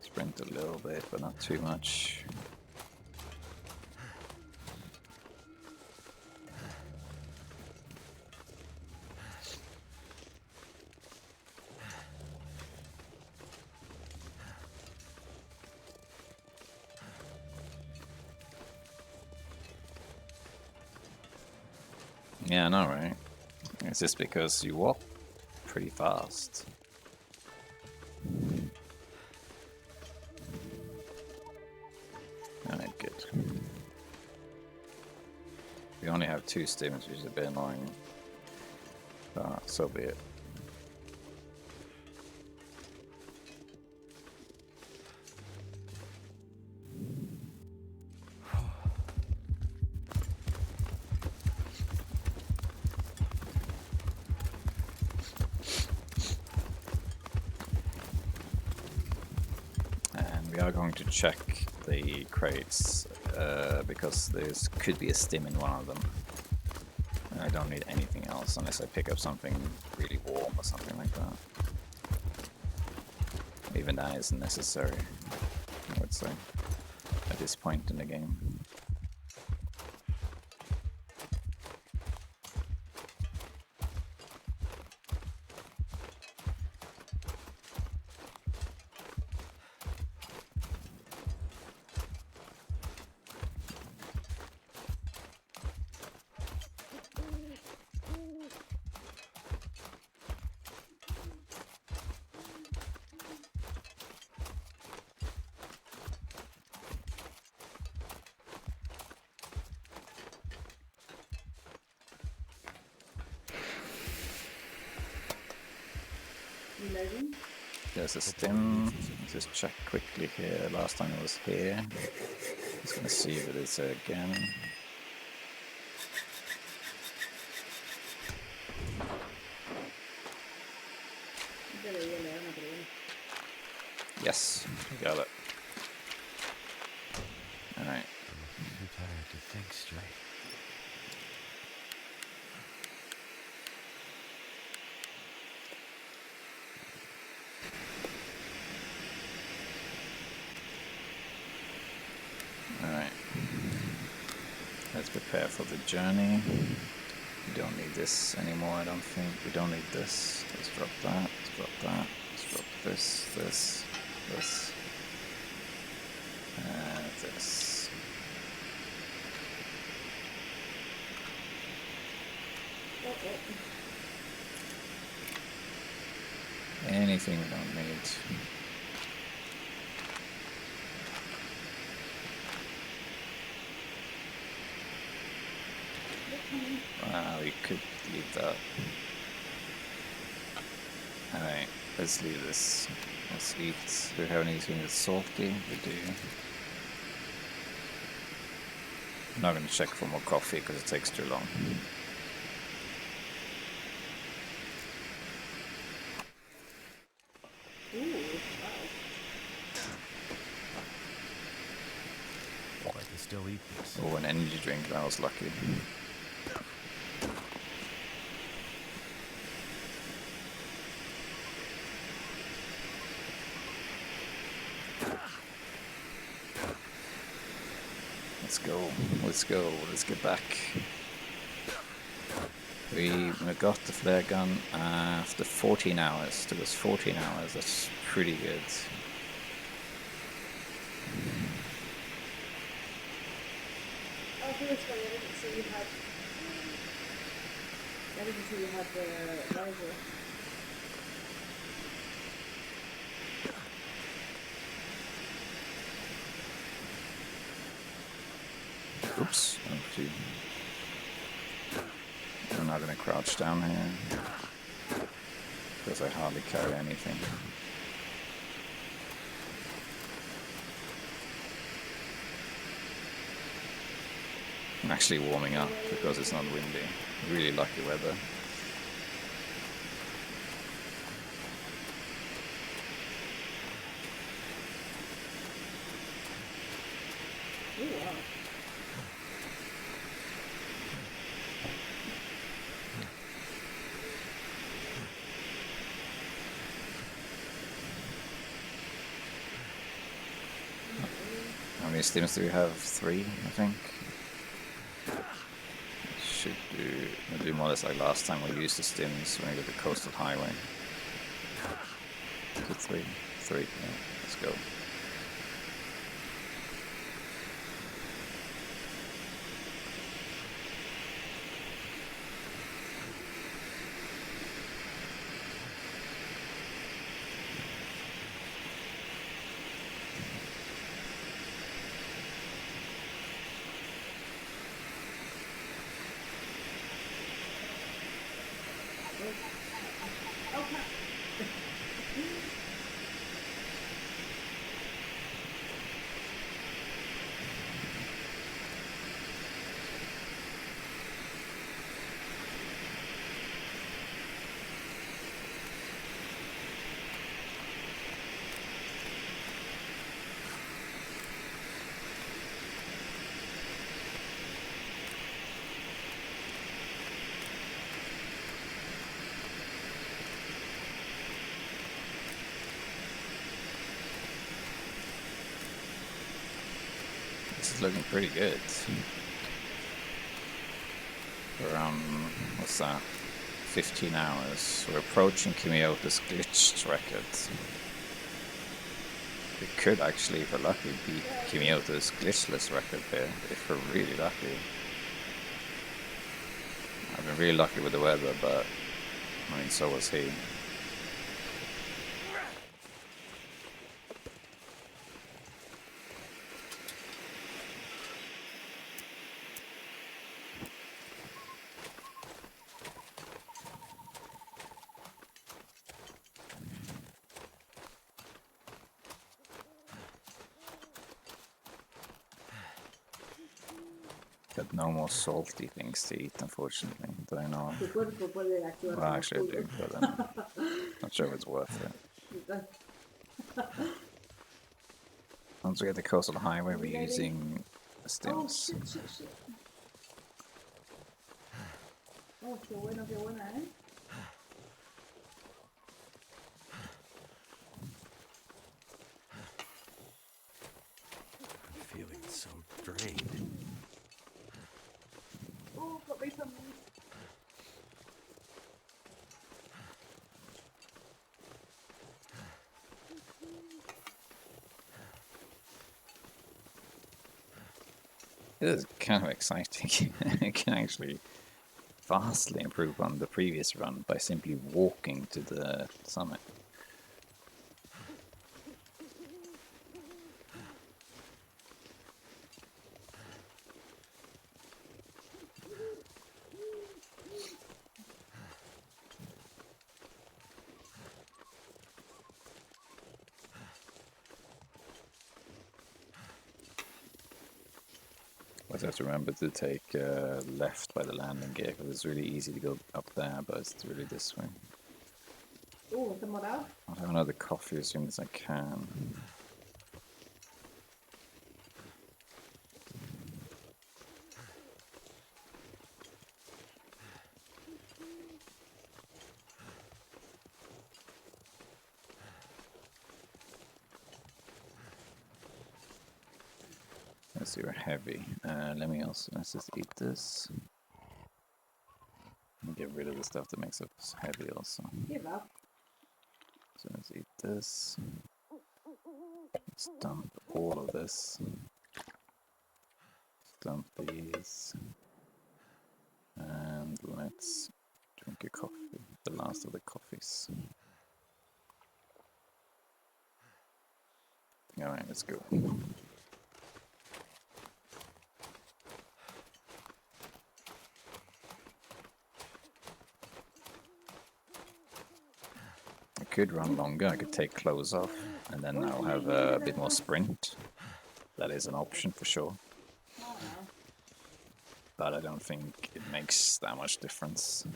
Sprint a little bit, but not too much. Yeah, I know, right? It's just because you walk pretty fast. Alright, good. We only have 2 stims, which is a bit annoying. But so be it. We are going to check the crates because there could be a stim in one of them. And I don't need anything else unless I pick up something really warm or something like that. Even that isn't necessary, I would say, at this point in the game. Reloading. There's a stim. Let's just check quickly here. Last time it was here. Just gonna see if it is again. Yes, we got it. Alright. I'm too tired to think straight. Alright. Let's prepare for the journey. We don't need this anymore, I don't think. We don't need this. Let's drop that. Let's drop that. Let's drop this, this, this. This. Anything we don't need. We could leave that. Alright, let's leave this. Let's eat. Do we have anything that's salty? We do. I'm not going to check for more coffee because it takes too long. Ooh, wow. I can still eat this. Oh, an energy drink. That was lucky. Let's go, let's get back. We got the flare gun after 14 hours. Took us 14 hours, that's pretty good. Oh, this way, I didn't see you had the laser. Oops, okay. I'm not gonna crouch down here because I hardly carry anything. I'm actually warming up because it's not windy. Really lucky weather. Ooh, wow. How many stims do we have? 3, I think. Should do more or less like last time we used the stims when we got the coastal highway. Is it 3? 3, yeah, let's go. this is looking pretty good. We're on, what's that? 15 hours. We're approaching Kimiota's glitched record. We could actually, if we're lucky, beat Kimiota's glitchless record here, if we're really lucky. I've been really lucky with the weather, but I mean, so was he. Got no more salty things to eat, unfortunately, that I know of. Tu cuerpo puede actuar Well, como actually I do, escudo. but not sure if it's worth it. Once we get the coastal highway, we're using the Oh, stims. shit. Oh, qué buena, ¿eh? I'm feeling so drained. Oh, got me some. This is kind of exciting. I can actually vastly improve on the previous run by simply walking to the summit. But I have to remember to take left by the landing gear, because it's really easy to go up there, but it's really this way. Oh, está morado. I'll have another coffee as soon as I can. Let's see, we're heavy. Let's just eat this. And get rid of the stuff that makes us heavy also. Give up. So let's eat this. Let's dump all of this. Dump these. And let's drink a coffee. The last of the coffees. Alright, let's go. I could run longer, I could take clothes off, and then I'll have a bit more sprint. That is an option for sure. But I don't think it makes that much difference.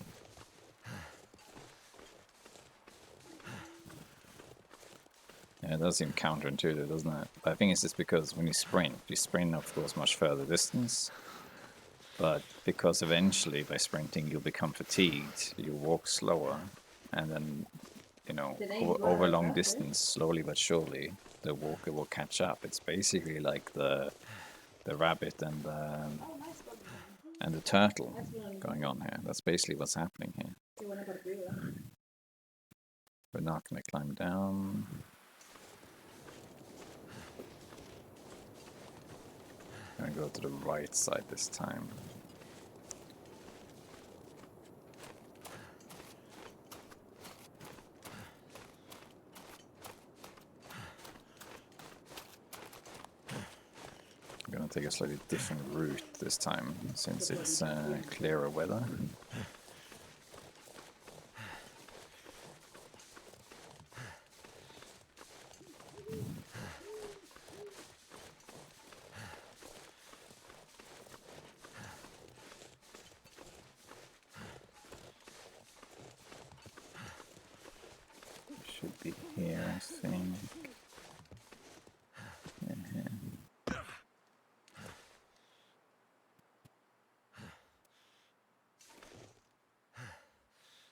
Yeah, it does seem counterintuitive, doesn't it? But I think it's just because when you sprint of course much further distance. But because eventually by sprinting you'll become fatigued, you walk slower, and then, you know, over long distance, slowly but surely, the walker will catch up. It's basically like the rabbit and the turtle going on here. That's basically what's happening here. We're not going to climb down. I'm going to go to the right side this time. I'm going to take a slightly different route this time, since it's clearer weather. Should be here, I think.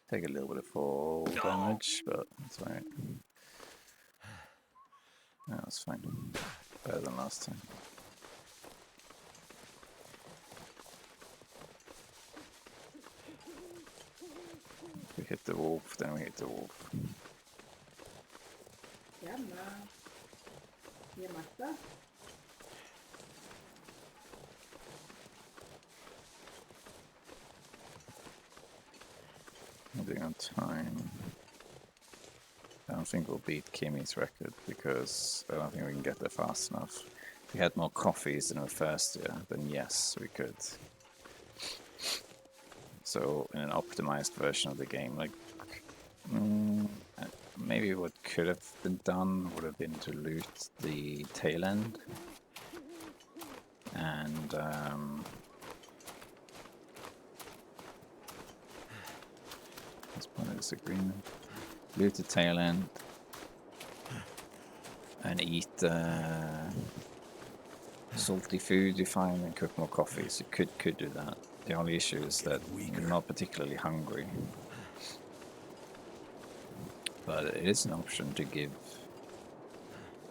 Take a little bit of fall damage, but that's alright. No, that's fine. Better than last time. hit the wolf, then we hit the wolf. Gärna. Ge Marta. Moving on time. I don't think we'll beat Kimmy's record because I don't think we can get there fast enough. If we had more coffees in the first year, then yes, we could. So in an optimized version of the game, like maybe what could have been done would have been to loot the tail end and that's part of this agreement. Loot the tail end and eat salty food you find and cook more coffee. So you could do that. The only issue is that you're not particularly hungry. But it is an option to give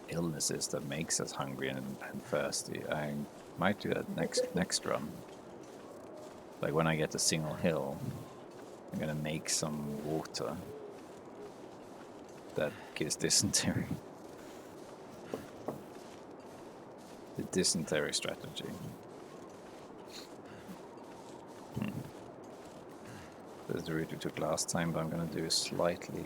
illnesses that makes us hungry and thirsty. I might do that next run. Like when I get a single hill, I'm gonna make some water that gives dysentery. The dysentery strategy. That's the route we took last time, but I'm gonna do slightly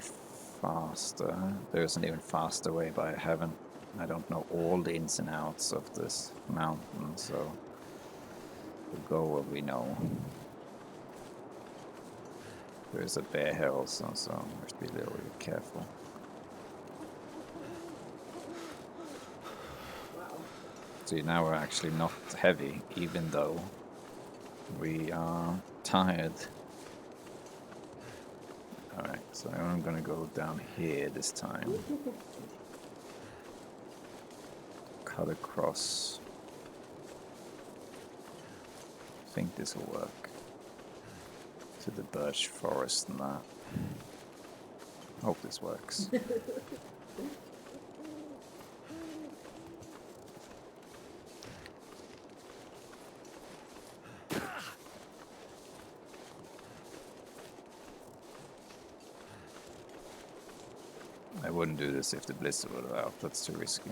faster. There's an even faster way, but I don't know all the ins and outs of this mountain, so we'll go where we know. There's a bear here also, so we have to be a little bit careful. See, now we're actually not heavy, even though we are tired. Alright, so I'm gonna go down here this time. Cut across. I think this will work. To the birch forest and that. Hope this works. I wouldn't do this if the blizzard were out, that's too risky.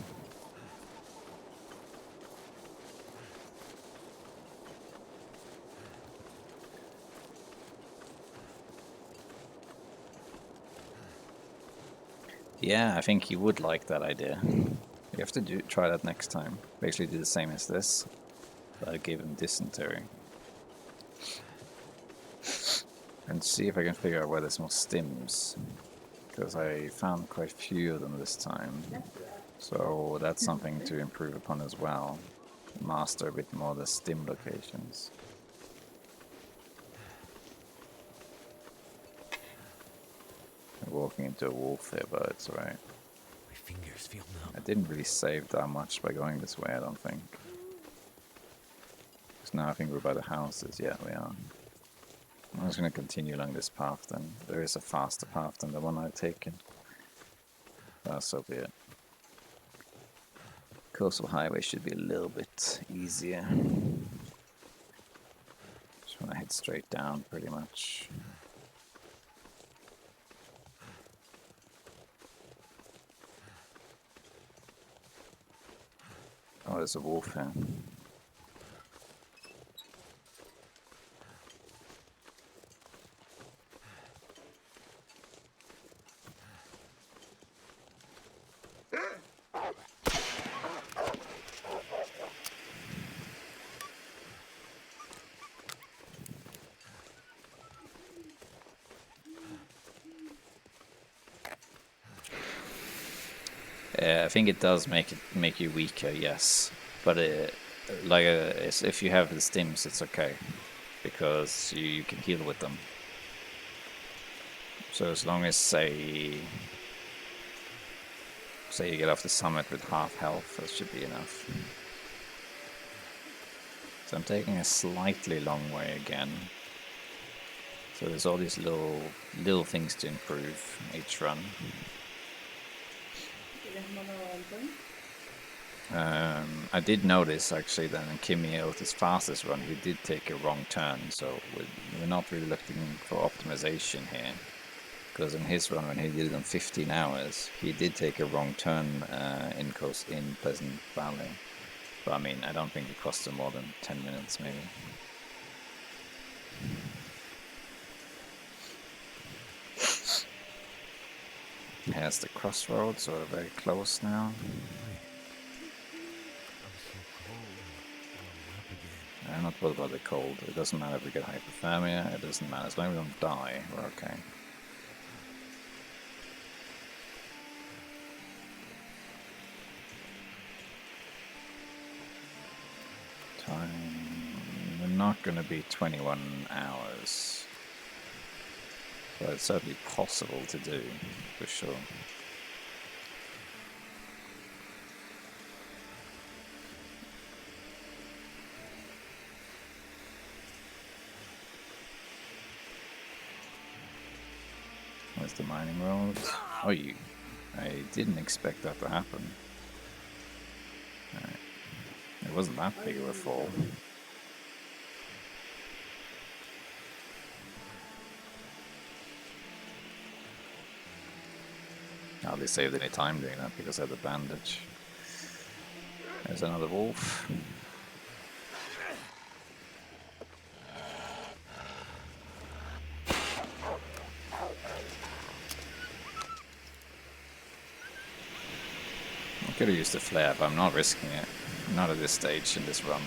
Yeah, I think you would like that idea. You have to try that next time. Basically do the same as this, but I gave him dysentery. And see if I can figure out where there's more stims. Because I found quite a few of them this time. So that's something to improve upon as well. Master a bit more the stim locations. I'm walking into a wolf here, but it's alright. My fingers feel numb. I didn't really save that much by going this way, I don't think. Because now I think we're by the houses. Yeah, we are. I'm just going to continue along this path then. There is a faster path than the one I've taken. So be it. Coastal highway should be a little bit easier. Just want to head straight down pretty much. Oh, there's a wolf here. I think it does make you weaker, yes. But if you have the stims, it's okay because you can heal with them. So as long as say you get off the summit with half health, that should be enough. So I'm taking a slightly long way again. So there's all these little things to improve each run. I did notice actually that in Kimi Otis' fastest run he did take a wrong turn, so we're not really looking for optimization here. Because in his run, when he did it in 15 hours, he did take a wrong turn in Pleasant Valley. But I mean, I don't think it cost him more than 10 minutes, maybe. Here's the crossroads, so we're very close now. I'm not worried about the cold. It doesn't matter if we get hypothermia, it doesn't matter. As long as we don't die, we're okay. Time... We're not going to be 21 hours. But it's certainly possible to do, for sure. Where's the mining road? Oh, I didn't expect that to happen. Right. It wasn't that big of a fall. Hardly saved any time doing that because I had the bandage. There's another wolf. I could have used the flare, but I'm not risking it. Not at this stage in this run.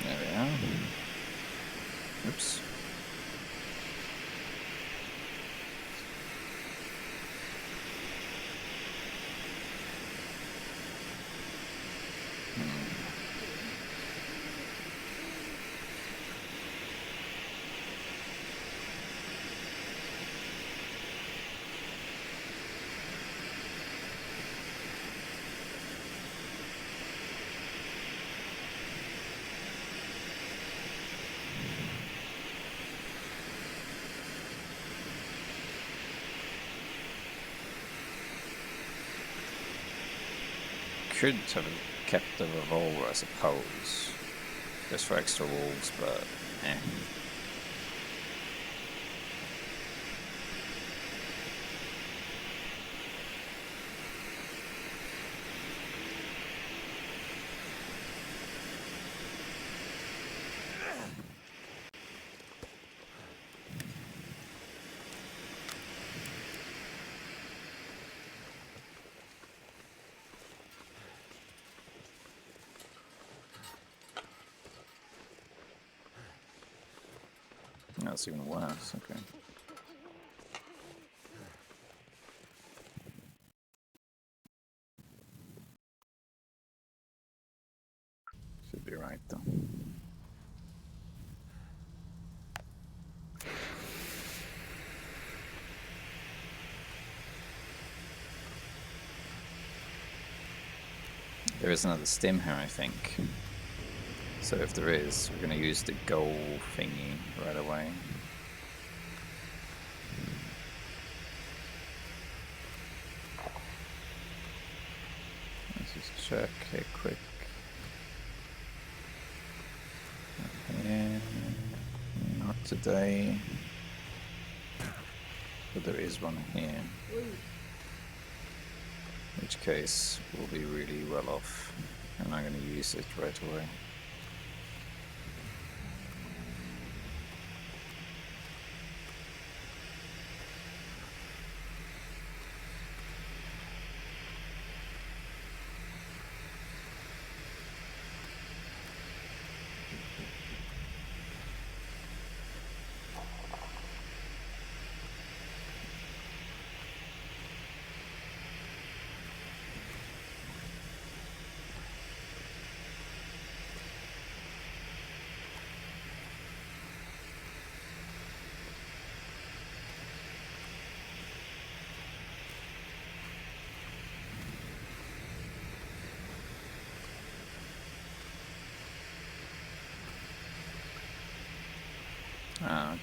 There we are. Oops. Could have kept the revolver, I suppose, just for extra wolves, but eh. That's even worse, okay. Should be right though. There is another stim here, I think. So if there is, we're going to use the goal thingy right away. Let's just check here quick. Nothing in. Not today. But there is one here. In which case, we'll be really well off. I'm not going to use it right away.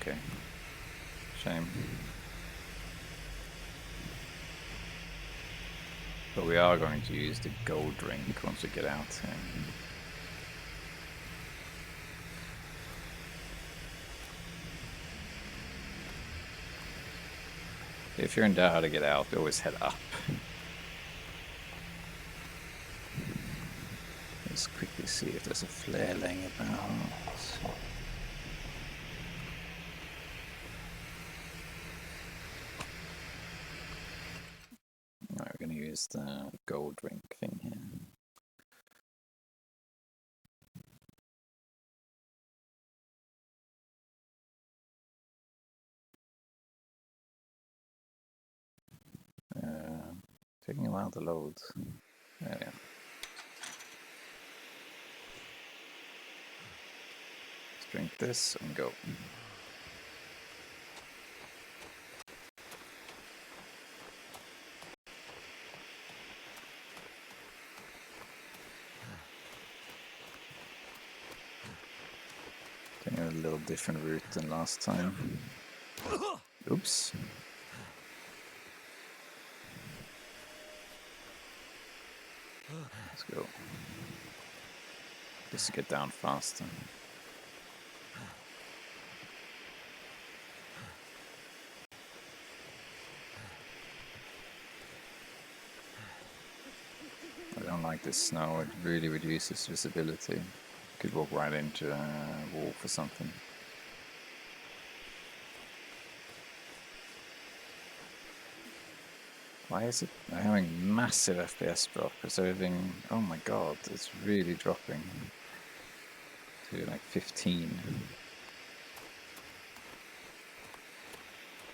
okay. Shame. But we are going to use the gold drink once we get out here. If you're in doubt how to get out, always head up. Let's quickly see if there's a flare laying about. Alright, we're going to use the gold drink thing here. Taking a while to load. There we are. Let's drink this and go. Taking a little different route than last time. Oops. Let's go. Just to get down faster. I don't like this snow, it really reduces visibility. Could walk right into a wolf or something. Why is it having massive FPS drop? Is everything... Oh my god, it's really dropping to like 15.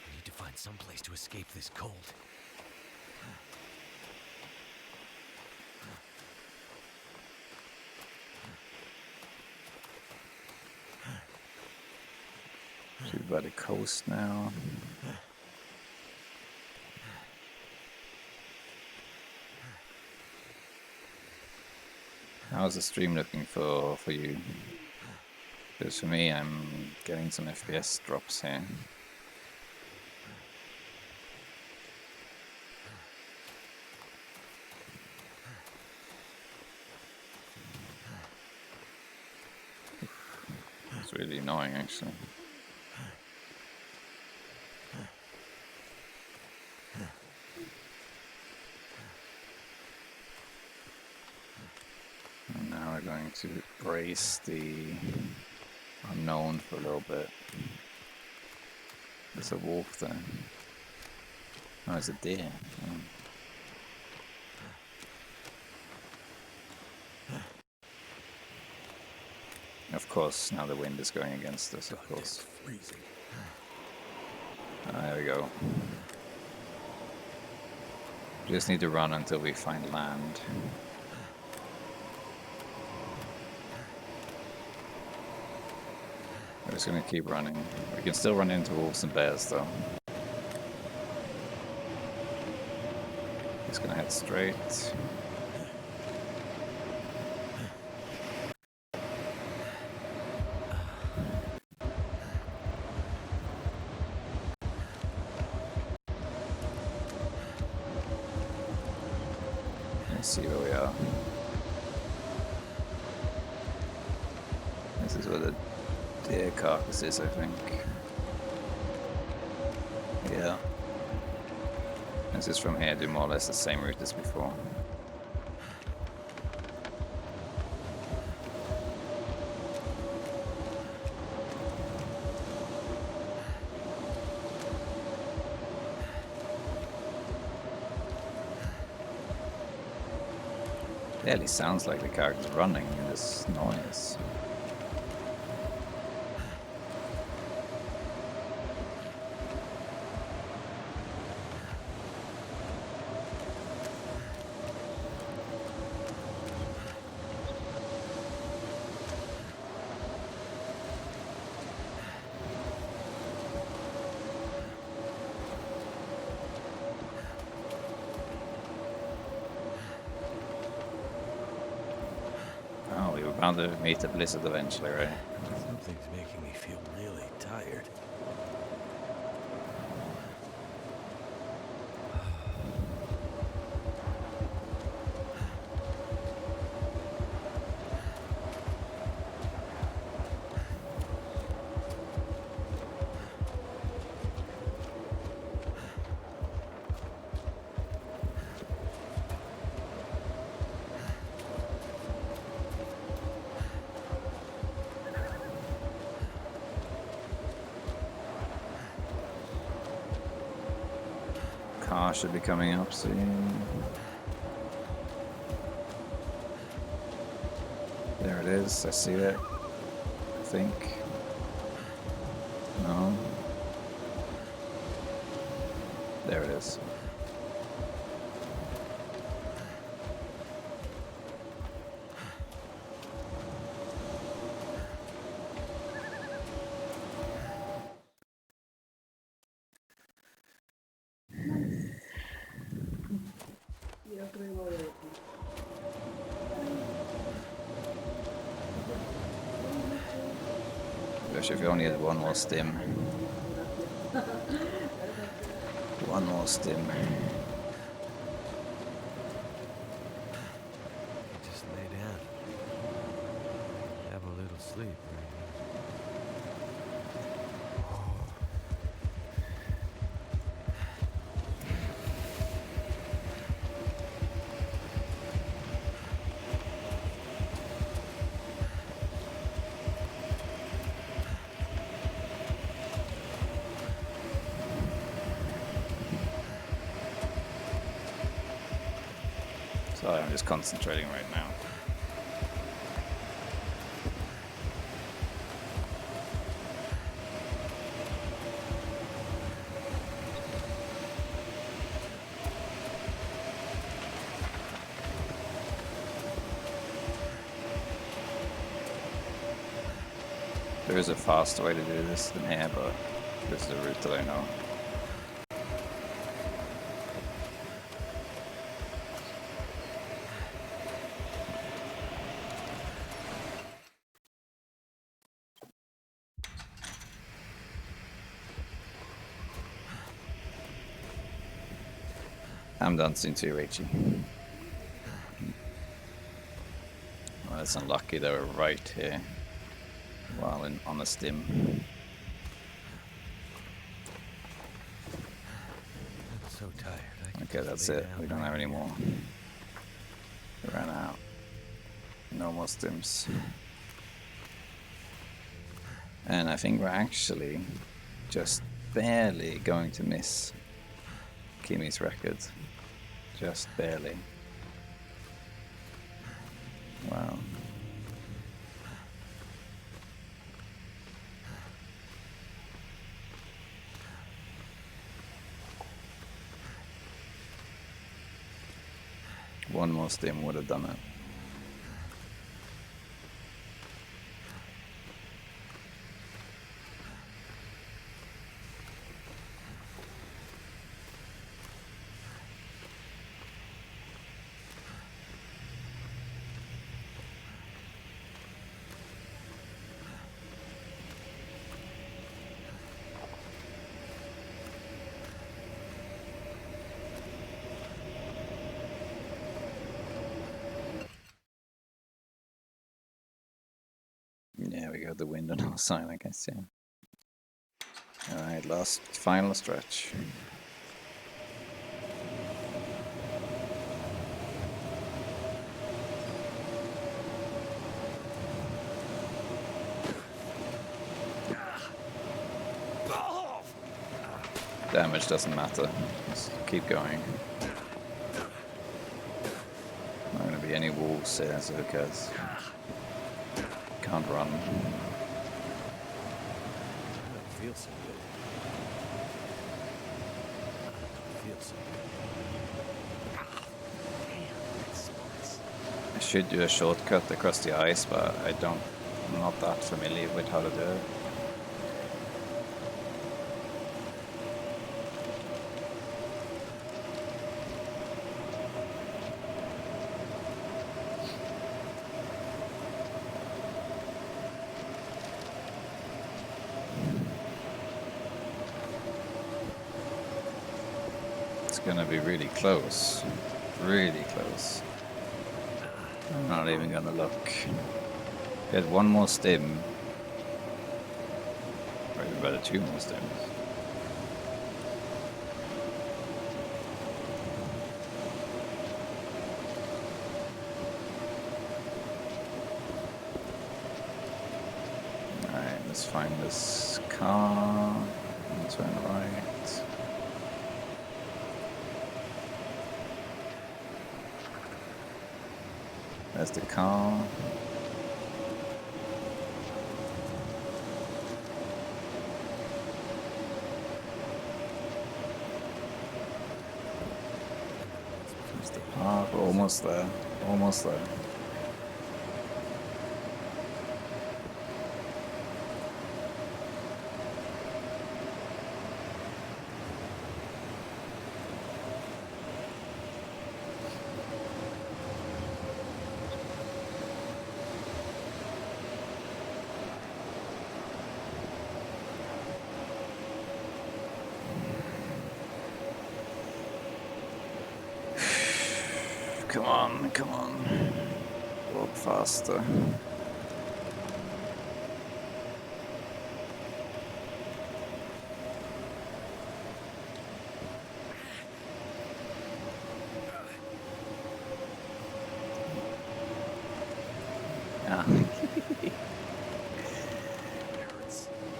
I need to find some place to escape this cold. Should be by the coast now. How's the stream looking for you? Because for me, I'm getting some FPS drops here. It's really annoying, actually. And now we're going to brace the unknown for a little bit. There's a wolf there. Oh, it's a deer. Oh. Of course, now the wind is going against us, of course. There we go. Just need to run until we find land. We're just gonna keep running. We can still run into wolves and bears though. Just gonna head straight. Let's see where we are. This is where the deer carcass is, I think. Yeah. This is from here, do more or less the same route as before. Barely sounds like the character's running in this noise. Oh, we were bound to meet a blizzard eventually, right? Something's making me feel really tired. Car should be coming up soon. There it is, I see it. I think. No. There it is. Io credo Gosh, if you only had one more stim. One more stim. Just lay down. Have a little sleep right Sorry, I'm just concentrating right now. There is a faster way to do this than here, but this is the route that I know. I'm done soon too, Rachie. Well, it's unlucky they were right here while on the stim. I'm so tired. I can Okay, just that's lay it. down We don't right have any here. more. We ran out. No more stims. And I think we're actually just barely going to miss Kimi's record. Just barely. Wow. One more stim would have done it. Yeah, we got the wind on our side, I guess, yeah. Alright, final stretch. Damage doesn't matter. Just keep going. Not gonna be any wolves here, so who cares? Can't run. I don't feel so good. I don't feel so good. I should do a shortcut across the ice, but I'm not that familiar with how to do it. gonna be really close. Really close. I'm not even gonna look. There's one more stim. Or even better, two more stims. Alright, let's find this car and turn right. There's the car. There's the park. Almost there. Almost there. Come on, come on. Walk faster. Ah.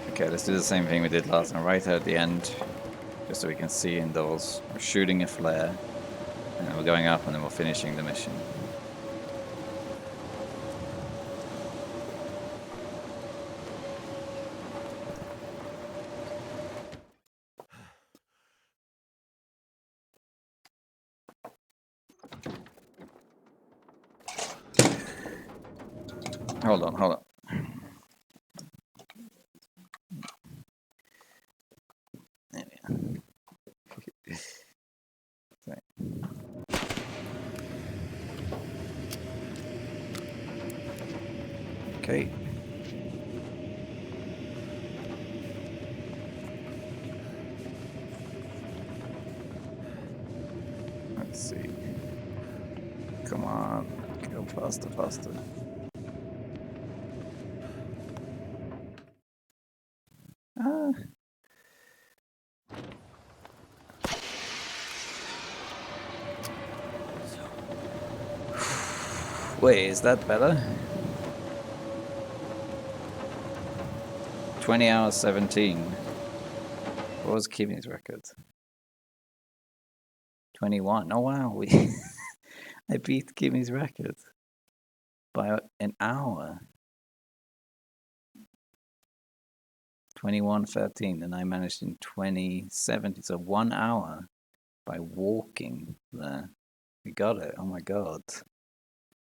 Okay, let's do the same thing we did last time, right at the end. Just so we can see in those. We're shooting a flare. And then we're going up and then we're finishing the mission. Hold on, hold on. There we are. Sorry. Okay. Let's see. Come on. Go faster, faster. Ah. Wait, is that better? 20 hours 17. What was Kimi's record? 21. Oh wow, we I beat Kimi's record by an hour. 21:13, and I managed in 20:70. So 1 hour by walking there. We got it. Oh my god.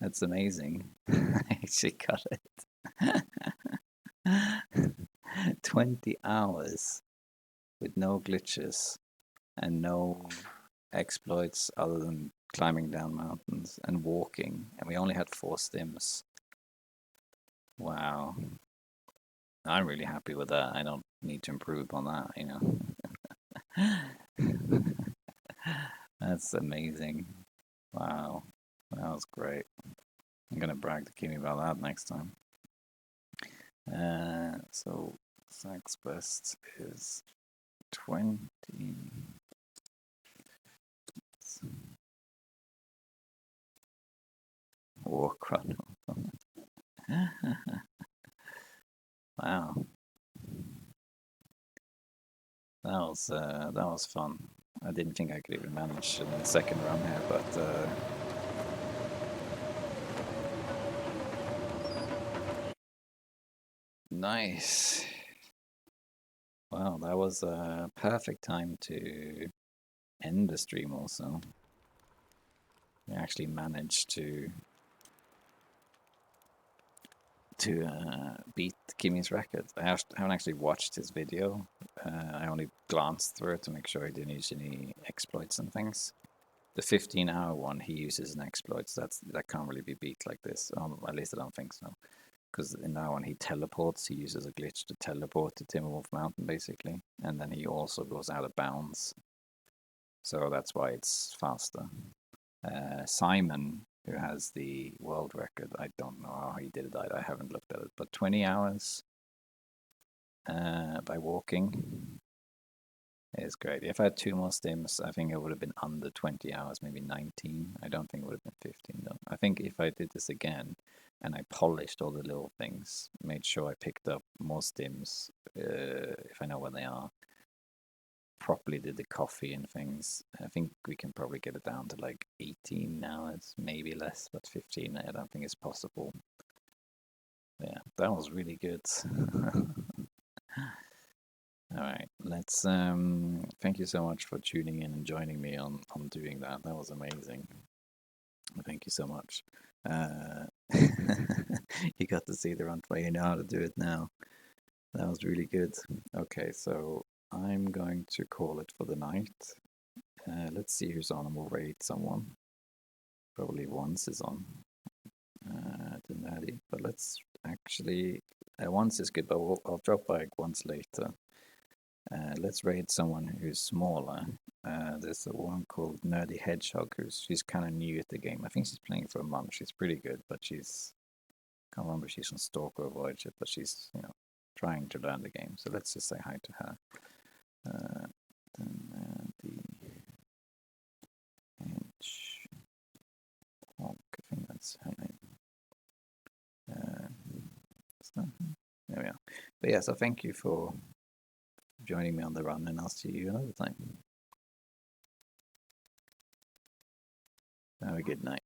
That's amazing. I actually got it. 20 hours with no glitches and no exploits other than climbing down mountains and walking. And we only had 4 stims. Wow. I'm really happy with that. I don't need to improve on that, you know. That's amazing. Wow. That was great. I'm gonna brag to Kimi about that next time. So Zach's best is 20. Walk run. Wow. That was fun. I didn't think I could even manage in the second run here, but nice. Wow, that was a perfect time to end the stream also. We actually managed to beat Kimi's record. I haven't actually watched his video. I only glanced through it to make sure he didn't use any exploits and things. The 15-hour one he uses an exploits. That can't really be beat like this. At least I don't think so. Because in that one he teleports. He uses a glitch to teleport to Timberwolf Mountain basically, and then he also goes out of bounds. so that's why it's faster. Simon, who has the world record, I don't know how he did it. I haven't looked at it, but 20 hours by walking is great. If I had 2 more stims, I think it would have been under 20 hours, maybe 19. I don't think it would have been 15 though. I think if I did this again and I polished all the little things, made sure I picked up more stims, if I know where they are, properly did the coffee and things, I think we can probably get it down to like 18 hours, maybe less, but 15 I don't think is possible. Yeah, that was really good. All right, let's thank you so much for tuning in and joining me on doing that. That was amazing. Thank you so much. You got to see the run play, you know how to do it now. That was really good. Okay, so I'm going to call it for the night. Let's see who's on and we'll raid someone. Probably Once is on. The nerdy, but let's actually Once is good, but I'll drop by Once later. Let's raid someone who's smaller. There's a one called Nerdy Hedgehog she's kind of new at the game. I think she's playing for a month. She's pretty good, but can't remember if she's on Stalker or Voyager, but she's trying to learn the game. So let's just say hi to her. The Hedgehog, I think that's her name. There we are. But yeah, so thank you for joining me on the run, and I'll see you another time. Have a good night.